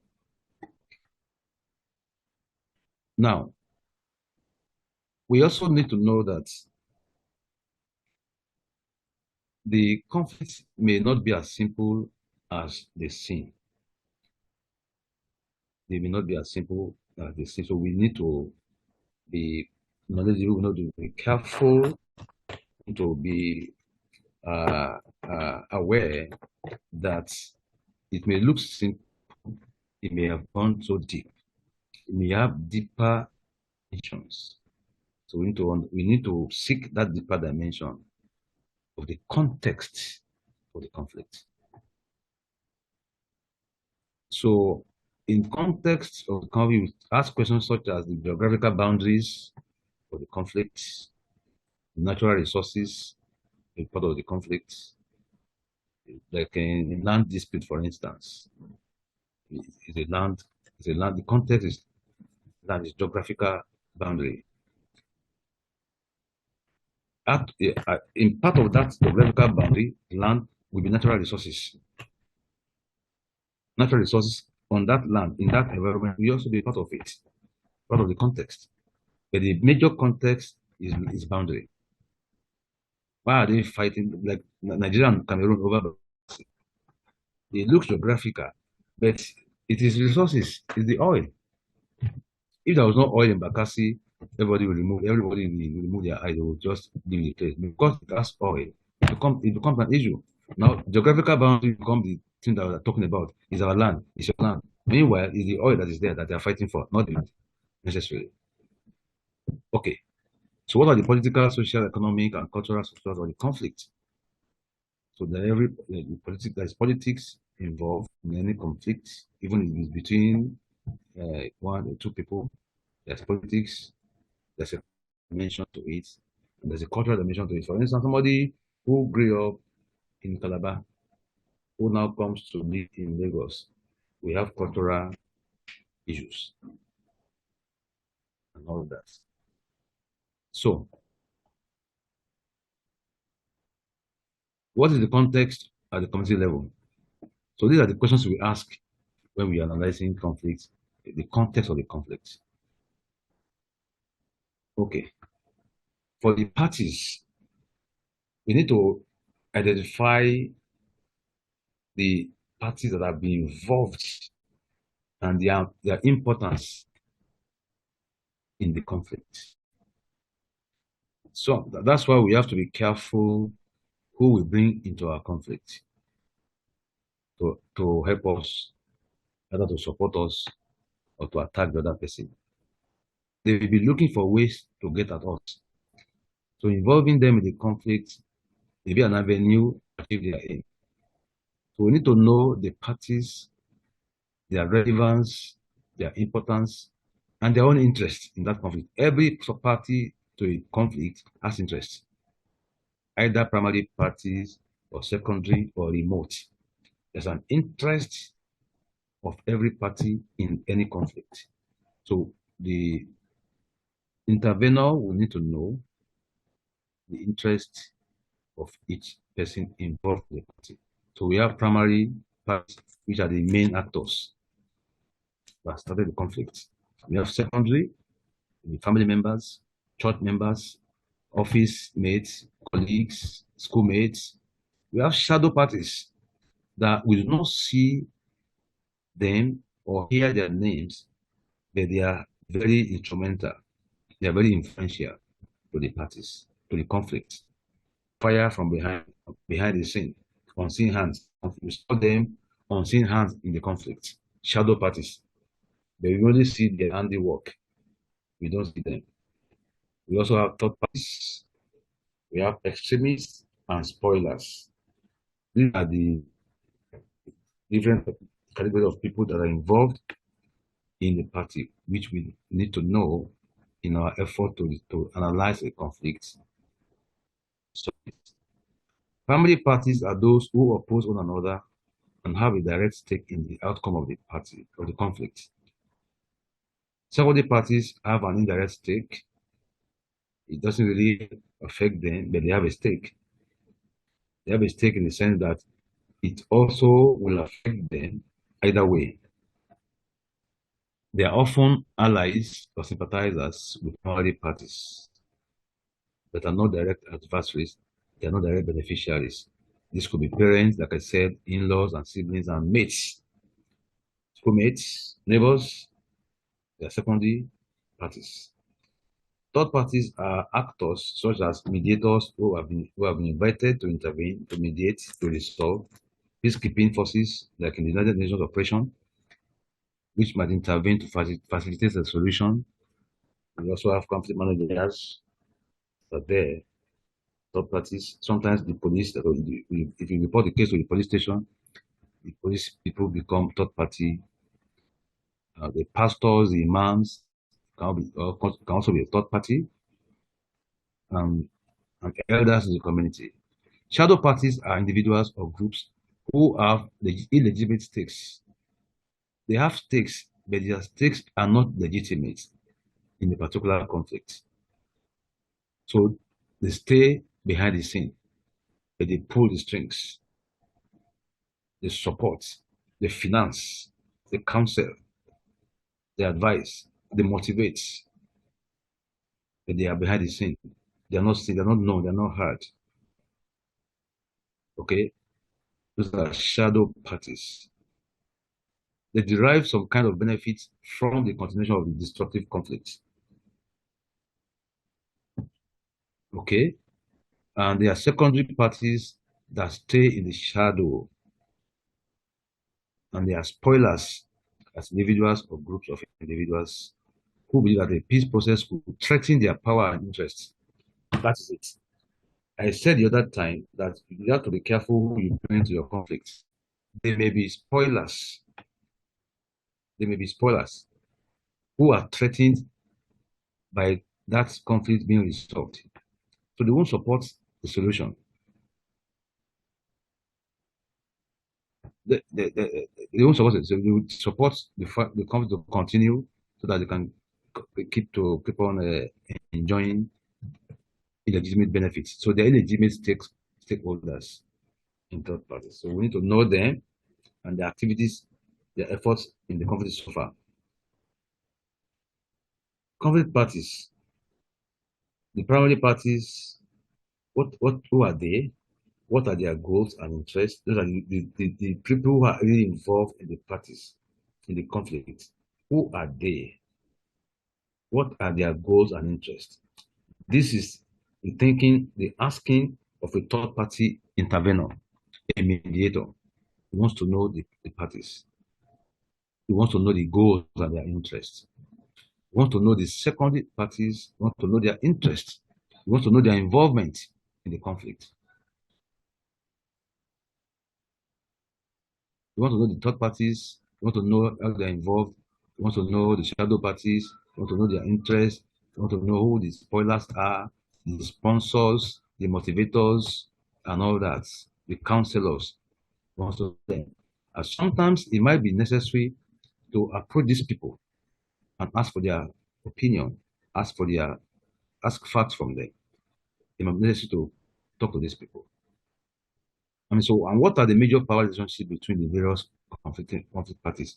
Now, we also need to know that the conflict may not be as simple as they seem. They may not be as simple as they seem. So we need to be knowledgeable, we need to be careful, to be aware that it may look simple, it may have gone so deep, it may have deeper dimensions. So we need to seek that deeper dimension of the context of the conflict. So in context of the conflict, we ask questions such as the geographical boundaries of the conflict, natural resources, a part of the conflict, like in land dispute, for instance, is a land, the context is land is geographical boundary. In part of that geographical boundary, land will be natural resources. Natural resources on that land, in that environment, will also be part of it, part of the context. But the major context is boundary. Why are they fighting like Nigeria and Cameroon over? It looks geographical, but it is resources, it's the oil. If there was no oil in Bakassi, everybody will remove their eyes, they will just leave the place. Because it has oil, it becomes an issue. Now, geographical boundary becomes the thing that we're talking about. Is our land, it's your land. Meanwhile, it's the oil that is there that they are fighting for, not the land necessarily. Okay. So what are the political, social, economic, and cultural structures of the conflict? So there's politics involved in any conflict, even if it's between one or two people. There's politics, there's a dimension to it, and there's a cultural dimension to it. For instance, somebody who grew up in Calabar, who now comes to live in Lagos, we have cultural issues and all of that. So, what is the context at the community level? So these are the questions we ask when we are analyzing conflicts, the context of the conflict. Okay. For the parties, we need to identify the parties that have been involved and their importance in the conflict. So that's why we have to be careful who we bring into our conflict. to help us, either to support us or to attack the other person. They will be looking for ways to get at us. So involving them in the conflict may be an avenue to achieve their aim. So we need to know the parties, their relevance, their importance, and their own interest in that conflict. Every party to a conflict has interest, either primary parties or secondary or remote. There's an interest of every party in any conflict. So the intervener will need to know the interest of each person involved in the party. So we have primary parties, which are the main actors that started the conflict. We have secondary, the family members, church members, office mates, colleagues, schoolmates. We have shadow parties that we do not see them or hear their names, but they are very instrumental. They are very influential to the parties, to the conflict. Fire from behind the scene, unseen hands. We saw them, unseen hands in the conflict. Shadow parties. But we only see their handiwork. We don't see them. We also have third parties. We have extremists and spoilers. These are the different categories of people that are involved in the party, which we need to know in our effort to analyze a conflict. So, primary parties are those who oppose one another and have a direct stake in the outcome of the party of the conflict. Secondary parties have an indirect stake. It doesn't really affect them, but they have a stake. They have a stake in the sense that it also will affect them either way. They are often allies or sympathizers with primary parties that are not direct adversaries. They are not direct beneficiaries. This could be parents, like I said, in-laws and siblings and mates, schoolmates, neighbors. They are secondary parties. Third parties are actors such as mediators who have been invited to intervene, to mediate, to resolve. Peacekeeping forces, like in the United Nations operation, which might intervene to facilitate the solution. We also have conflict managers that are there, third parties. Sometimes the police, if you report the case to the police station, the police people become third party. The pastors, the imams can also be a third party, and elders in the community. Shadow parties are individuals or groups who have illegitimate stakes. They have stakes, but their stakes are not legitimate in a particular conflict. So they stay behind the scene, but they pull the strings, they support, they finance, they counsel, they advise, they motivate, but they are behind the scene. They are not seen, they are not known, they are not heard. Okay? Those are shadow parties. They derive some kind of benefit from the continuation of the destructive conflict. Okay? And there are secondary parties that stay in the shadow. And they are spoilers as individuals or groups of individuals who believe that the peace process will threaten their power and interests. That is it. I said the other time that you have to be careful who you bring into your conflicts. They may be spoilers. They may be spoilers who are threatened by that conflict being resolved. So they won't support the solution. They won't support it. So they will support the conflict to continue so that they can keep on enjoying illegitimate benefits. So they're illegitimate stakeholders in third parties. So we need to know them and their activities, their efforts in the conflict so far. Conflict parties, the primary parties, who are they? What are their goals and interests? Those are the people who are really involved in the parties, in the conflict. Who are they? What are their goals and interests? This is the thinking, the asking of a third party intervener, a mediator. He wants to know the parties. He wants to know the goals and their interests. He wants to know the secondary parties. He wants to know their interests. He wants to know their involvement in the conflict. He wants to know the third parties. He wants to know how they're involved. He wants to know the shadow parties. He wants to know their interests. He wants to know who the spoilers are, the sponsors, the motivators, and all that, the counselors. He wants to know them. And sometimes it might be necessary to approach these people and ask for their opinion, ask facts from them. It might be necessary to talk to these people. I mean, so, and what are the major power relationships between the various conflict parties?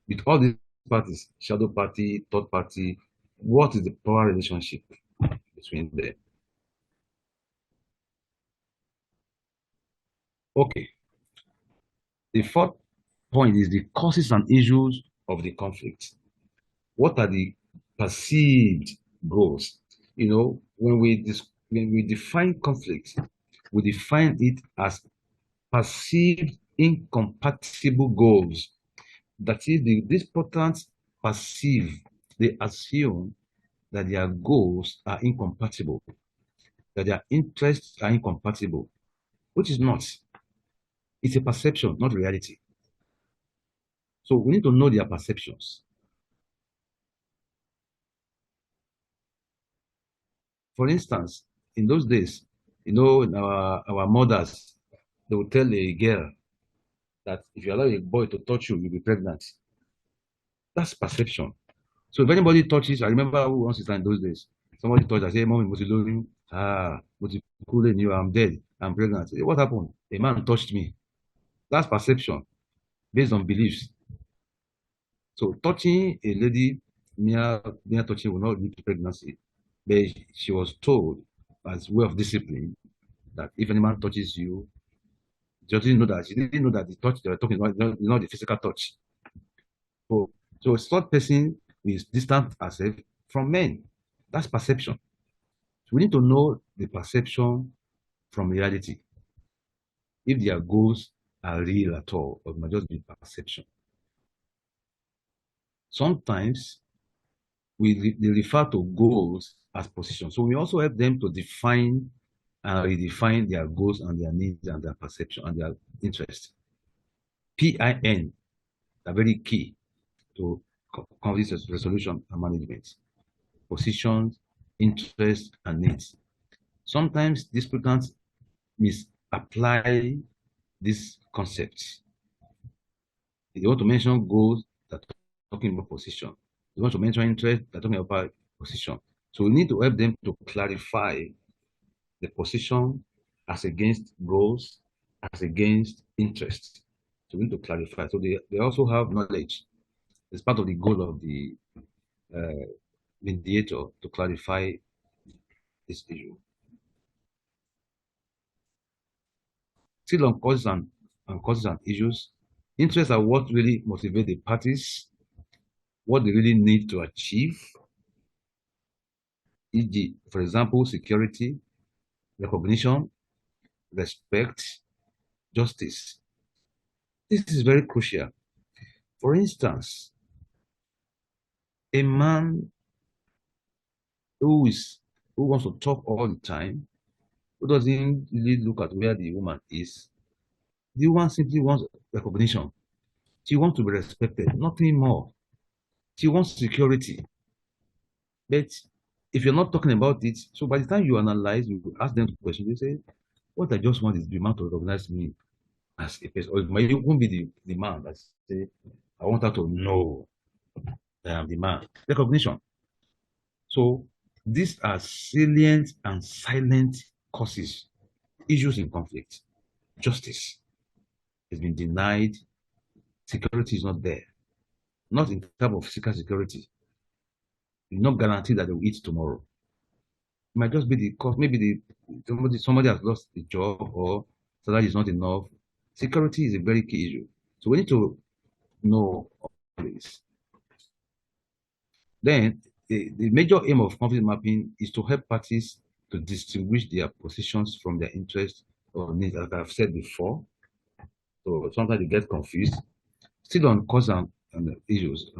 With all these parties, shadow party, third party, what is the power relationship between them? Okay. The fourth point is the causes and issues of the conflict. What are the perceived goals? You know, when we define conflict, we define it as perceived incompatible goals. That is, the disputants perceive, they assume that their goals are incompatible, that their interests are incompatible, which is not. It's a perception, not reality. So we need to know their perceptions. For instance, in those days, you know, our mothers, they would tell a girl that if you allow a boy to touch you, you'll be pregnant. That's perception. So if anybody touches, I remember once in those days, somebody touched, I say, Mommy, cooling you, I'm dead, I'm pregnant. I say, what happened? A man touched me. That's perception based on beliefs. So touching a lady, mere touching will not lead to pregnancy. But she was told as way of discipline that if any man touches you, she didn't know that the touch they were talking about is not the physical touch. So a third person is distant herself from men. That's perception. So we need to know the perception from reality. If their goals are real at all, or it might just be perception. Sometimes they refer to goals as positions. So we also help them to define and redefine their goals and their needs and their perception and their interests. PIN are very key to conflict resolution and management. Positions, interests, and needs. Sometimes disputants misapply these concepts. They want to mention goals that are talking about position. They want to mention interest that are talking about position. So we need to help them to clarify the position as against goals, as against interests. So we need to clarify. So they also have knowledge. It's part of the goal of the mediator to clarify this issue. Still on causes and issues. Interests are what really motivate the parties, what they really need to achieve, e.g., for example, security, recognition, respect, justice. This is very crucial. For instance, a man who wants to talk all the time, who doesn't really look at where the woman is, the woman simply wants recognition. She wants to be respected, nothing more. She wants security. But if you're not talking about it, so by the time you analyze, you ask them the question, you say, what I just want is the man to recognize me as a person. Or it might even be the man that say, I want her to know that I'm the man. Recognition. So these are salient and silent causes, issues in conflict. Justice has been denied. Security is not there. Not in terms of physical security. You're not guaranteed that they will eat tomorrow. It might just be the cost. Maybe somebody has lost a job or salary is not enough. Security is a very key issue. So we need to know all this. Then the major aim of conflict mapping is to help parties to distinguish their positions from their interests or needs, as I've said before. So sometimes they get confused. Still on cause and issues.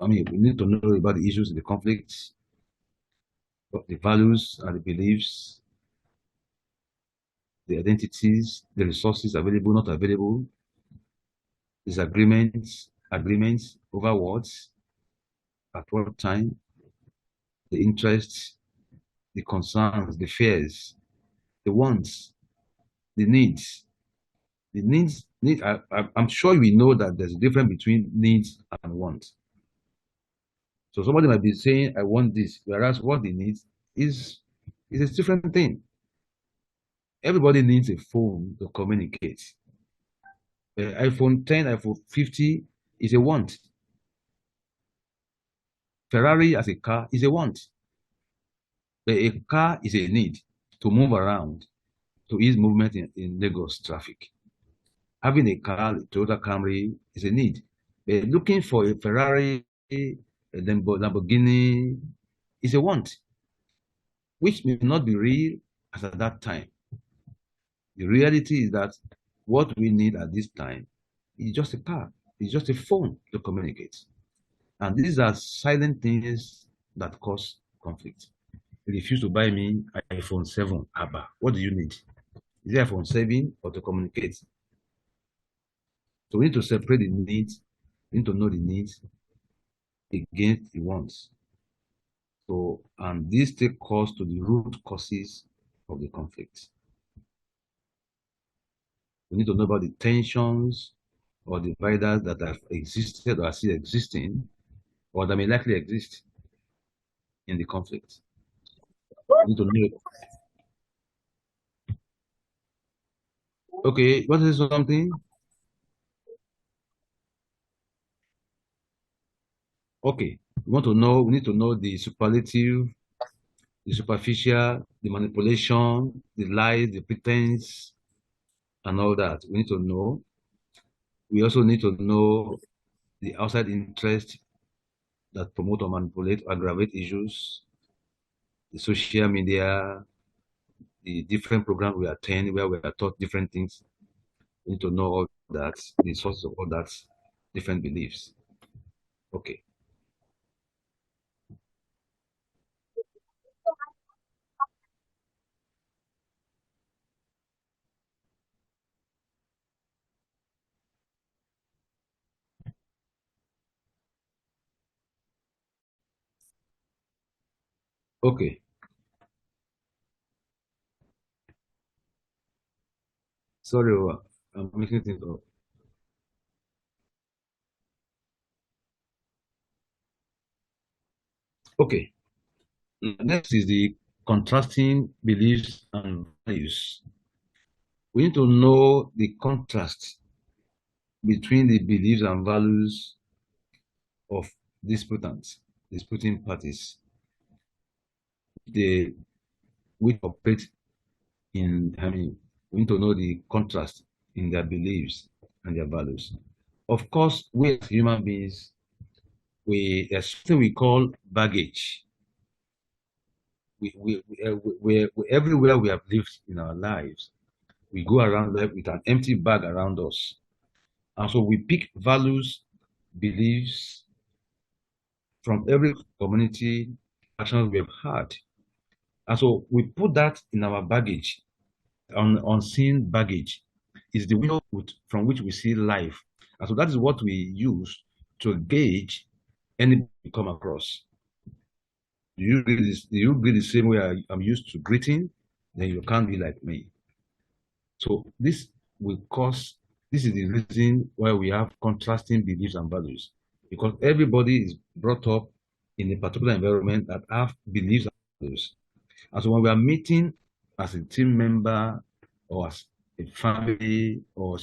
I mean, we need to know about the issues, the conflicts, the values and the beliefs, the identities, the resources available, not available, disagreements, agreements over words, at what time, the interests, the concerns, the fears, the wants, the needs. The needs, I'm sure we know that there's a difference between needs and wants. So somebody might be saying, I want this, whereas what they need is a different thing. Everybody needs a phone to communicate. iPhone 10, iPhone 50 is a want. Ferrari as a car is a want. But a car is a need to move around, to ease movement in Lagos traffic. Having a car, a Toyota Camry, is a need. But looking for a Ferrari, a Lamborghini, is a want, which may not be real as at that time. The reality is that what we need at this time is just a car, it's just a phone to communicate. And these are silent things that cause conflict. You refuse to buy me iPhone 7, Abba. What do you need? Is it iPhone 7 or to communicate? So we need to separate the needs, we need to know the needs against the wants. So, and this take us to the root causes of the conflict. We need to know about the tensions or dividers that have existed or are still existing, or that may likely exist in the conflict. We need to know. Okay, what is something? Okay, we need to know the superlative, the superficial, the manipulation, the lies, the pretense, and all that. We need to know. We also need to know the outside interest that promote or manipulate, aggravate issues, the social media, the different programs we attend where we are taught different things. We need to know all that, the source of all that, different beliefs. Okay. Okay. Sorry, I'm making things up. Okay. Next is the contrasting beliefs and values. We need to know the contrast between the beliefs and values of disputants, disputing parties, they which operate in, I mean, we need to know the contrast in their beliefs and their values. Of course, we as human beings, there's something we call baggage. Everywhere we have lived in our lives, we go around life with an empty bag around us. And so we pick values, beliefs from every community actions we've had. And so we put that in our baggage, unseen baggage is the window from which we see life. And so that is what we use to gauge anybody we come across. Do you greet the same way I'm used to greeting? Then you can't be like me. So this is the reason why we have contrasting beliefs and values. Because everybody is brought up in a particular environment that have beliefs and values. And so when we are meeting as a team member or as a family or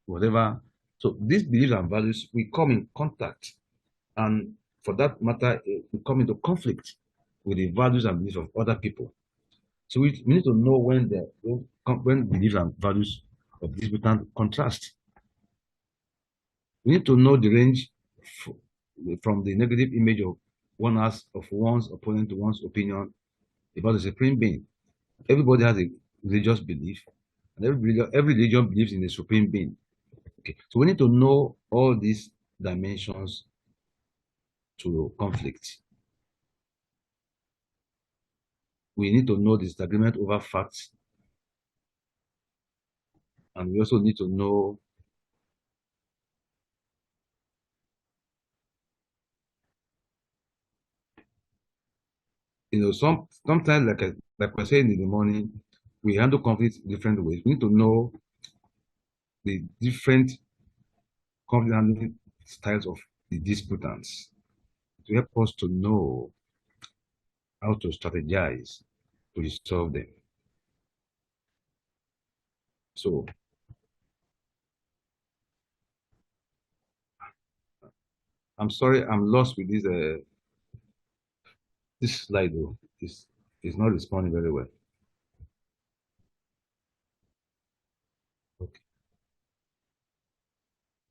whatever, so these beliefs and values, we come in contact. And for that matter, we come into conflict with the values and beliefs of other people. So we need to know when beliefs and values of these different contrast. We need to know the range from the negative image of one's opponent to one's opinion about the supreme being. Everybody has a religious belief, And every religion believes in a supreme being. Okay, so we need to know all these dimensions to conflict. We need to know the disagreement over facts, and we also need to know, sometimes like we're saying in the morning, we handle conflict different ways. We need to know the different conflict handling styles of the disputants to help us to know how to strategize to resolve them. So I'm sorry, I'm lost with this slide though. It's not responding very well. Okay,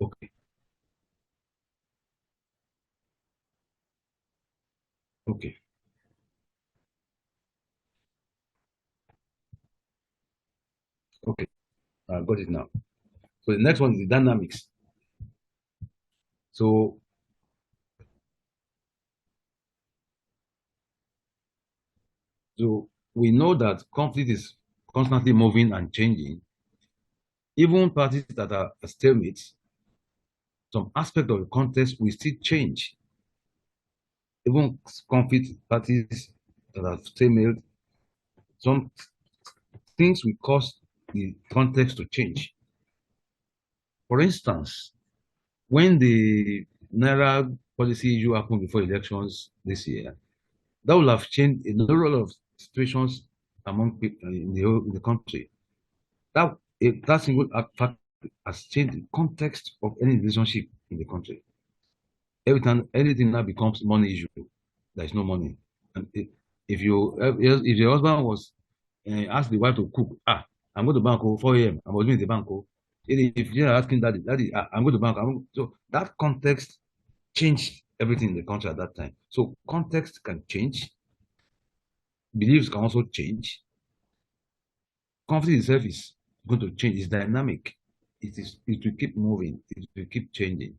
okay, okay, okay. I got it now. So the next one is the dynamics. So so we know that conflict is constantly moving and changing. Even parties that are stalemates, some aspect of the context will still change. Even conflict parties that are stalemate, some things will cause the context to change. For instance, when the Naira policy issue happened before elections this year, that will have changed a number of situations among people in the country. That single fact has changed the context of any relationship in the country. Every time anything now becomes money issue, there is no money. And if your husband was asked the wife to cook, I'm going to bank 4 a.m. I was doing the bank. If you're asking daddy, I'm going to bank. So that context changed everything in the country at that time. So context can change, beliefs can also change. Conflict itself is going to change. It's dynamic. It will keep moving. It will keep changing.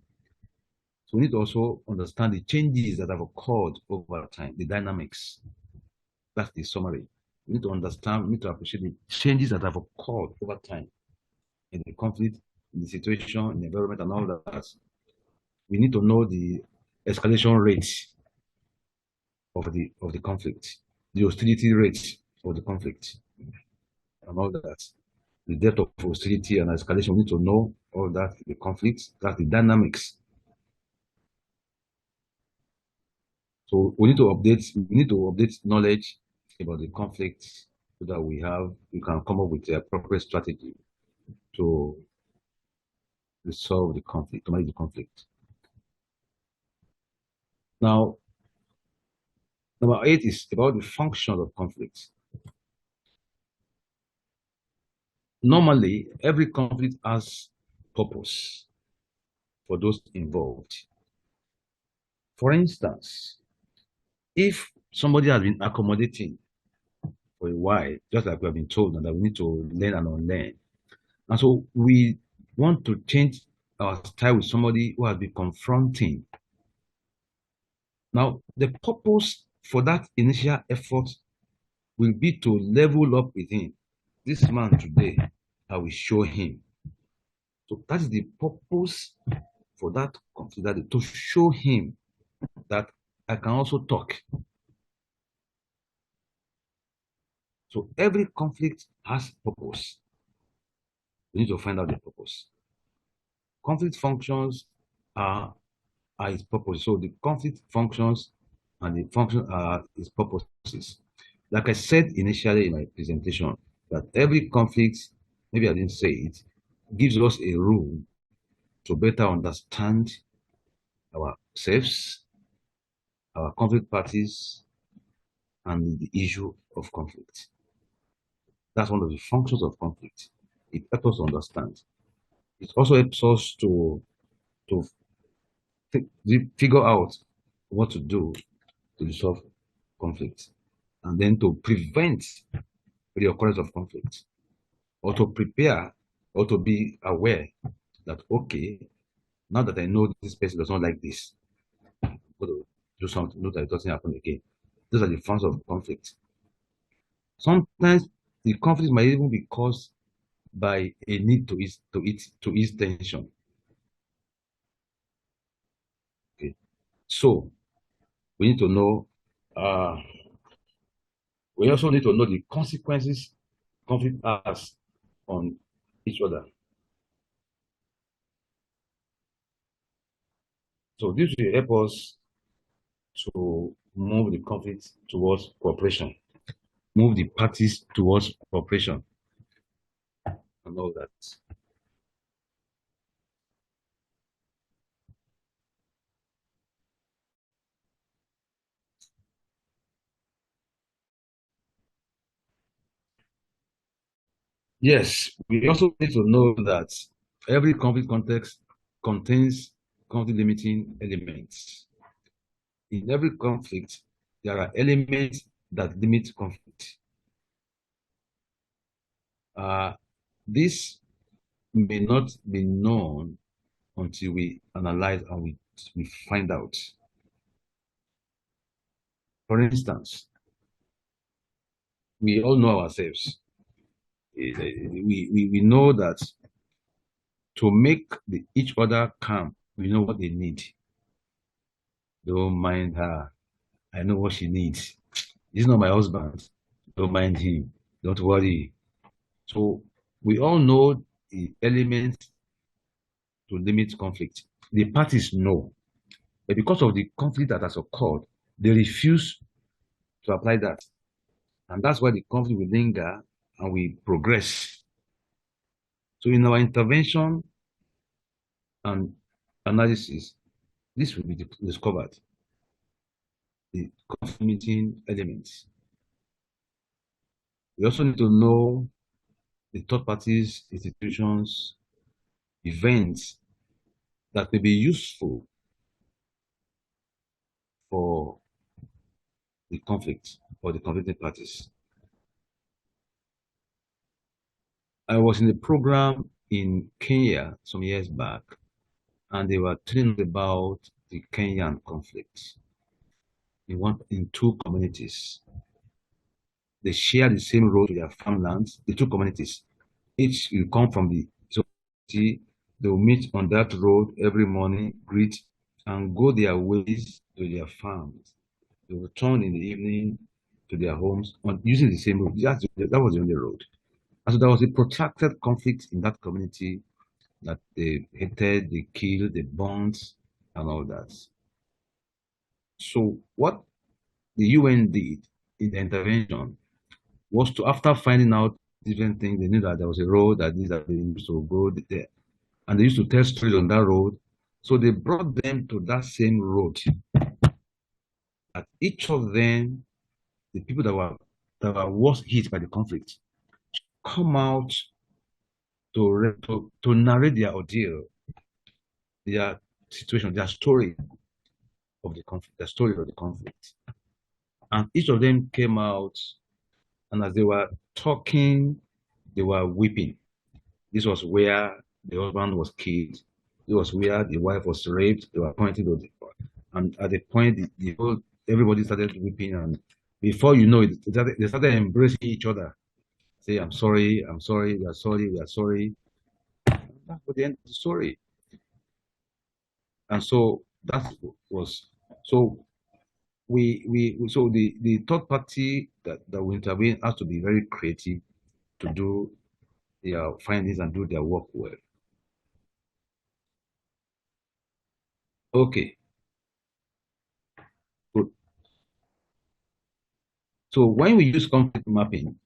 So we need to also understand the changes that have occurred over time, the dynamics. That's the summary. We need to understand, we need to appreciate the changes that have occurred over time in the conflict, in the situation, in the environment, and all that. We need to know the escalation rates of the conflict, the hostility rates of the conflict, and all that. The depth of hostility and escalation, we need to know all that, the conflicts, that's the dynamics. So we need to update knowledge about the conflict so that we can come up with the appropriate strategy to resolve the conflict, to manage the conflict. Now, number 8 is about the function of conflict. Normally, every conflict has purpose for those involved. For instance, if somebody has been accommodating for a while, just like we have been told, that we need to learn and unlearn, and so we want to change our style with somebody who has been confronting. Now, the purpose for that initial effort will be to level up with him. This man today, I will show him. So that is the purpose for that conflict, to show him that I can also talk. So every conflict has purpose. We need to find out the purpose. Conflict functions are its purpose. So the conflict functions and the function are its purposes. Like I said initially in my presentation, that every conflict, maybe I didn't say it, gives us a rule to better understand ourselves, our conflict parties, and the issue of conflict. That's one of the functions of conflict. It helps us understand. It also helps us to figure out what to do to resolve conflict and then to prevent the occurrence of conflict. or to prepare or to be aware that, okay, now that I know this person does not like this, I'm going to do something, know that it doesn't happen again. Those are the forms of conflict. Sometimes the conflict might even be caused by a need to ease tension. Okay. So we need to know uh, we also need to know the consequences conflict has on each other. So this will help us to move the conflict towards cooperation, move the parties towards cooperation, and all that. Yes, we also need to know that every conflict context contains conflict limiting elements. In every conflict, there are elements that limit conflict. Uh, this may not be known until we analyze and we find out. For instance, we all know ourselves. We know that to make each other calm, we know what they need. Don't mind her. I know what she needs. He's not my husband. Don't mind him. Don't worry. So we all know the elements to limit conflict. The parties know. But because of the conflict that has occurred, they refuse to apply that. And that's why the conflict will linger and we progress. So in our intervention and analysis, this will be discovered, the conflict elements. We also need to know the third parties, institutions, events that may be useful for the conflict or the conflicting parties. I was in a program in Kenya some years back, and they were telling about the Kenyan conflict in two communities. They share the same road to their farmlands, the two communities. Each will come from the society. They will meet on that road every morning, greet, and go their ways to their farms. They will return in the evening to their homes on using the same road. That was the only road. And so there was a protracted conflict in that community that they hated, they killed, they burnt, and all that. So what the UN did in the intervention was to, after finding out different things, they knew that there was a road that they used to go there, and they used to tell stories on that road. So they brought them to that same road. At each of them, the people that were worst hit by the conflict come out to narrate their ordeal, their situation, their story of the conflict, the story of the conflict. And each of them came out, and as they were talking, they were weeping. This was where the husband was killed. This was where the wife was raped. They were pointing to and at the point, the whole everybody started weeping, and before you know it, they started embracing each other. Say, "I'm sorry, I'm sorry, we are sorry, we are sorry." That's the end of the story. And so that was so so the third party that will intervene has to be very creative to do their findings and do their work well. Okay, good. So when we use conflict mapping,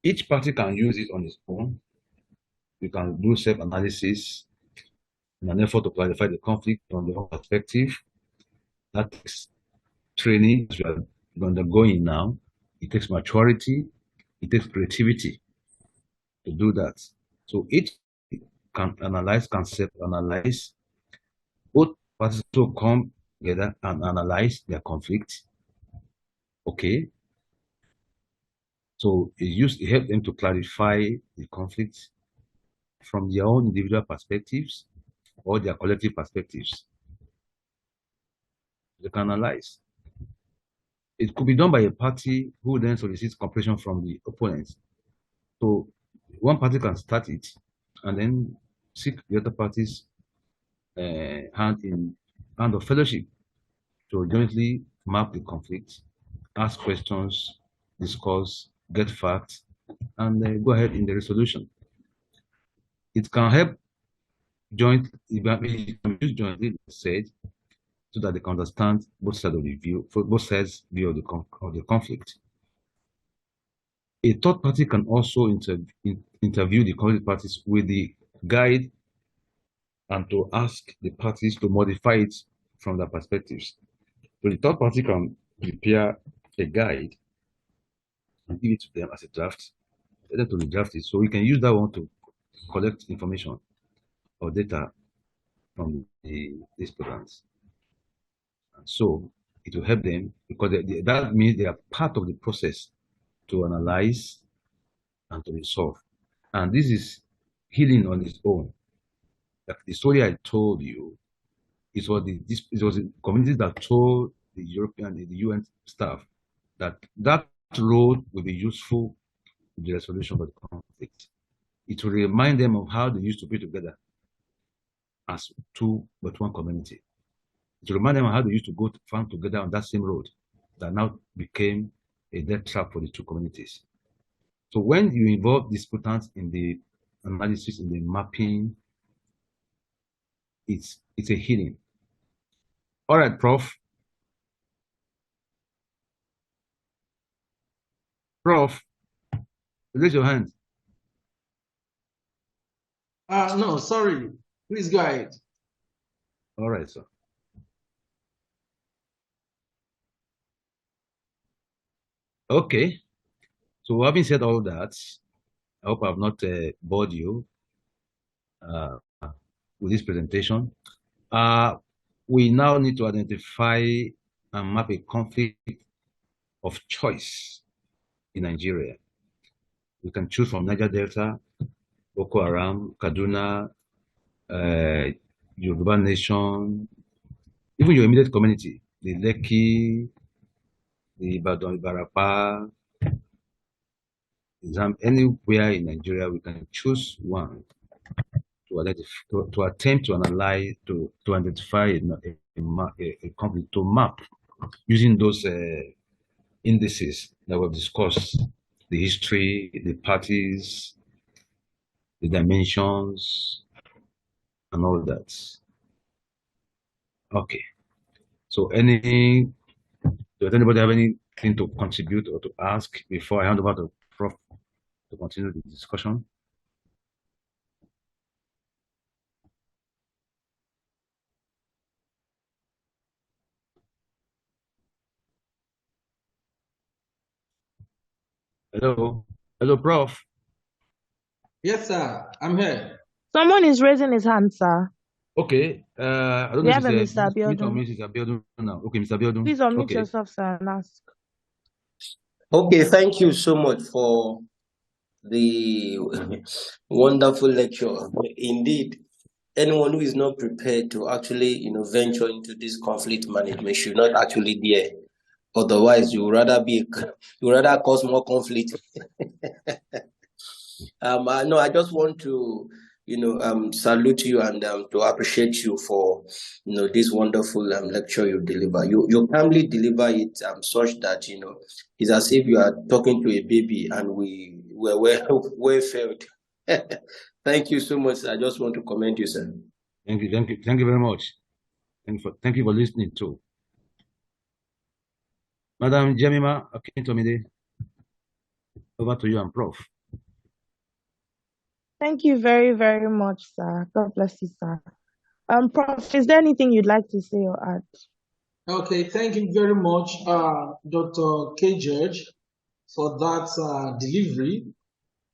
each party can use it on its own. You can do self-analysis in an effort to clarify the conflict from their own perspective. That takes training as you are undergoing now. It takes maturity. It takes creativity to do that. So each can self-analyze. Both parties to come together and analyze their conflict. Okay. So it helps them to clarify the conflict from their own individual perspectives or their collective perspectives. They can analyze. It could be done by a party who then solicits cooperation from the opponents. So one party can start it and then seek the other party's hand of fellowship to jointly map the conflict, ask questions, discuss, get facts, and go ahead in the resolution. It can help it can be used jointly, said, so that they can understand both sides of the view, for both sides' view of the conflict. A third party can also interview the conflict parties with the guide and to ask the parties to modify it from their perspectives. So the third party can prepare a guide and give it to them as a draft, for them to redraft it. So you can use that one to collect information or data from these programs. And so it will help them because that means they are part of the process to analyze and to resolve. And this is healing on its own. Like the story I told you, it was the community that told the European, the UN staff that road will be useful in the resolution of the conflict. It will remind them of how they used to be together as two but one community. It will remind them of how they used to go to farm together on that same road that now became a death trap for the two communities. So when you involve disputants in the analysis, in the mapping, it's a healing. All right, Prof. Prof, raise your hand. No, sorry. Please go ahead. All right, sir. Okay. So having said all that, I hope I've not bored you with this presentation. We now need to identify and map a conflict of choice in Nigeria. We can choose from Niger Delta, Boko Haram, Kaduna, Yoruba Nation, even your immediate community, the Lekki, the Ibadan, Ibarapa, anywhere in Nigeria, we can choose one to attempt to analyze, to identify a conflict, to map using those indices that we've discussed, the history, the parties, the dimensions, and all that. Okay. So does anybody have anything to contribute or to ask before I hand over to Prof to continue the discussion? Hello, Prof. Yes, sir. I'm here. Someone is raising his hand, sir. Okay. I don't We know have if a it's Mr. Abiodun. Mr. Abiodun now. Okay, Mr. Abiodun. Please unmute Okay. yourself, sir, and ask. Okay, thank you so much for the wonderful lecture. Indeed, anyone who is not prepared to actually, venture into this conflict management should not actually dare. Otherwise, you rather cause more conflict. I just want to, salute you and to appreciate you for, this wonderful lecture you deliver. You calmly deliver it such that, it's as if you are talking to a baby and we were well fed. Thank you so much. I just want to commend you, sir. Thank you very much. Thank you for listening too. Madam Jemima Akintomide, over to you and Prof. Thank you very, very much, sir. God bless you, sir. Prof, is there anything you'd like to say or add? Okay, thank you very much, Dr. K. George, for that delivery.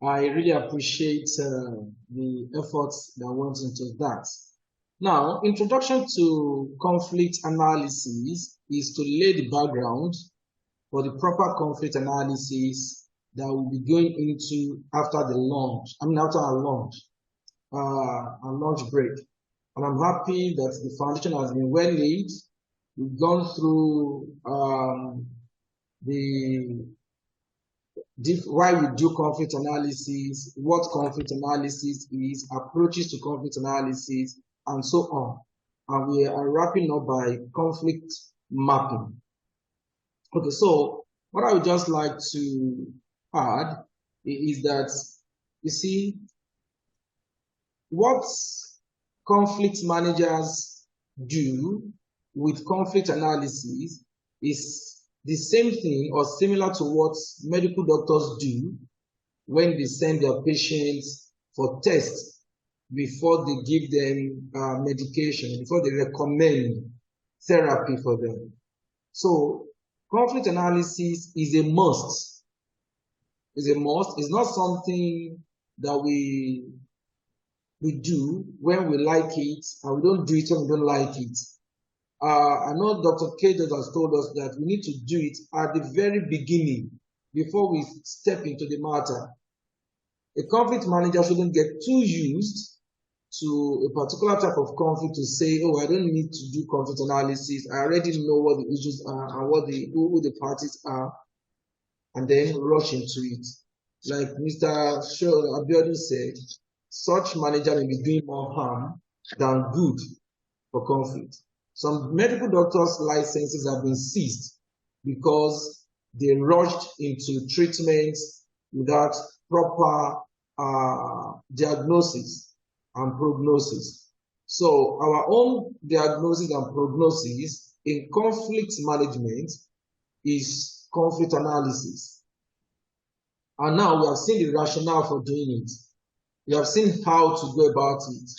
I really appreciate the efforts that went into that. Now, introduction to conflict analysis is to lay the background for the proper conflict analysis that we'll be going into after the launch. After our launch break. And I'm happy that the foundation has been well laid. We've gone through why we do conflict analysis, what conflict analysis is, approaches to conflict analysis, and so on. And we are wrapping up by conflict mapping. Okay, so what I would just like to add is that, you see, what conflict managers do with conflict analysis is the same thing or similar to what medical doctors do when they send their patients for tests before they give them medication, before they recommend therapy for them. So conflict analysis is a must. It's a must. It's not something that we do when we like it, and we don't do it when we don't like it. I know Dr. Kedot has told us that we need to do it at the very beginning before we step into the matter. A conflict manager shouldn't get too used to a particular type of conflict to say, oh, I don't need to do conflict analysis. I already know what the issues are and who the parties are, and then rush into it. Like Mr. Abiodun said, such manager may be doing more harm than good for conflict. Some medical doctors' licenses have been seized because they rushed into treatments without proper diagnosis and prognosis. So our own diagnosis and prognosis in conflict management is conflict analysis. And now we have seen the rationale for doing it. We have seen how to go about it,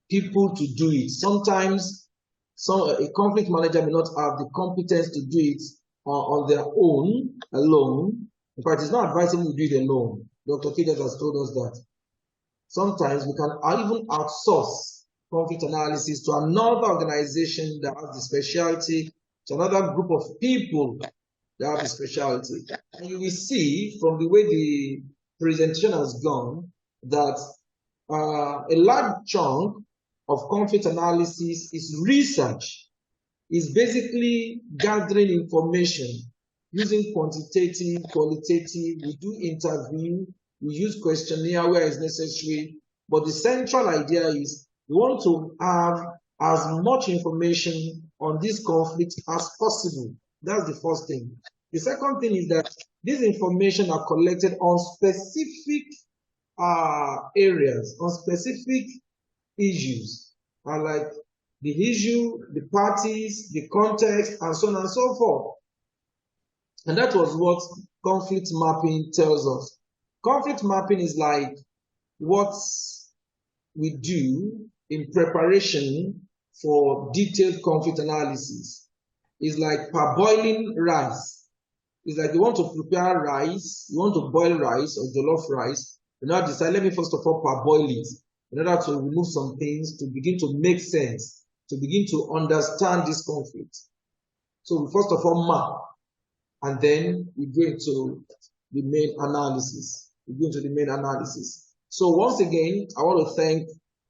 people to do it. Sometimes a conflict manager may not have the competence to do it on their own, alone. In fact, it's not advisable to do it alone. Dr. Kedot has told us that. Sometimes we can even outsource conflict analysis to another organization that has the specialty, to another group of people that have the specialty. And you will see from the way the presentation has gone that a large chunk of conflict analysis is research, is basically gathering information using quantitative, qualitative. We do interview, we use questionnaire where it's necessary, but the central idea is we want to have as much information on this conflict as possible. That's the first thing. The second thing is that this information are collected on specific areas, on specific issues, like the issue, the parties, the context, and so on and so forth. And that was what conflict mapping tells us. Conflict mapping is like what we do in preparation for detailed conflict analysis. It's like parboiling rice. It's like you want to prepare rice, you want to boil rice or jollof rice, you now decide, let me first of all parboil it in order to remove some things, to begin to make sense, to begin to understand this conflict. So we first of all map, and then we go into the main analysis. So once again, I want to thank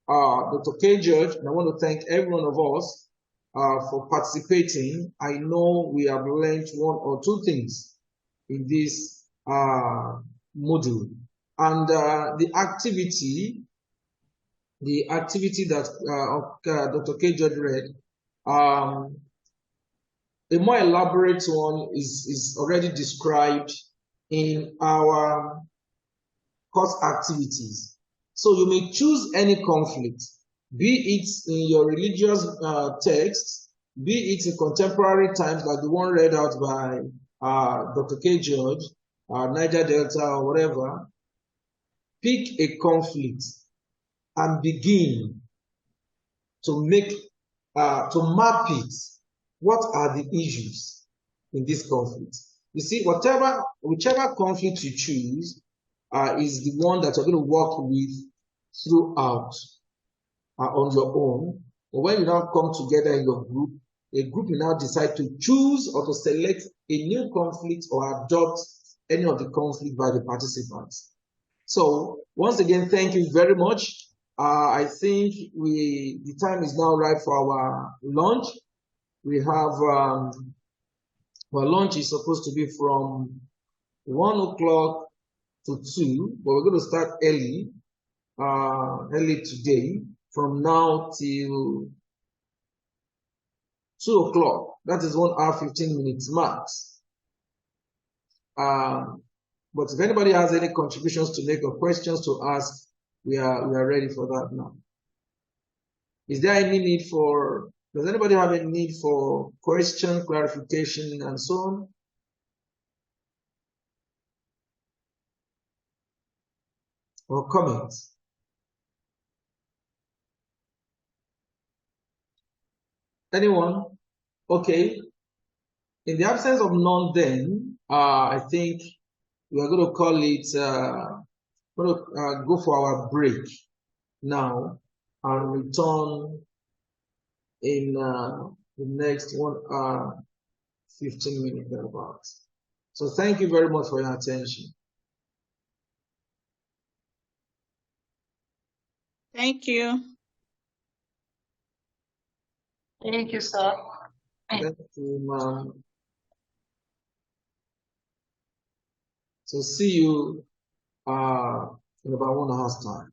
Dr. K. George, and I want to thank every one of us for participating. I know we have learned one or two things in this module. And the activity that Dr. K. George read, a more elaborate one is already described in our course activities. So you may choose any conflict, be it in your religious text, be it in contemporary times like the one read out by Dr. K. George, Niger Delta, or whatever. Pick a conflict and begin to map it. What are the issues in this conflict? You see, whichever conflict you choose is the one that you're going to work with throughout on your own. But when you now come together in your group, a group will now decide to choose or to select a new conflict or adopt any of the conflict by the participants. So once again, thank you very much. I think the time is now right for our lunch. We have our lunch is supposed to be from 1 o'clock to 2, but we're going to start early today, from now till 2 o'clock. That is 1 hour, 15 minutes max. But if anybody has any contributions to make or questions to ask, we are ready for that now. Is there any need for, does anybody have any need for question, clarification, and so on? Or comments? Anyone? Okay. In the absence of none, then I think we are going to call it, going to go for our break now and return in the next 1 hour, 15 minutes thereabouts. So thank you very much for your attention. Thank you. Thank you, sir. Thank you, ma'am. So see you in about 1 hour's time.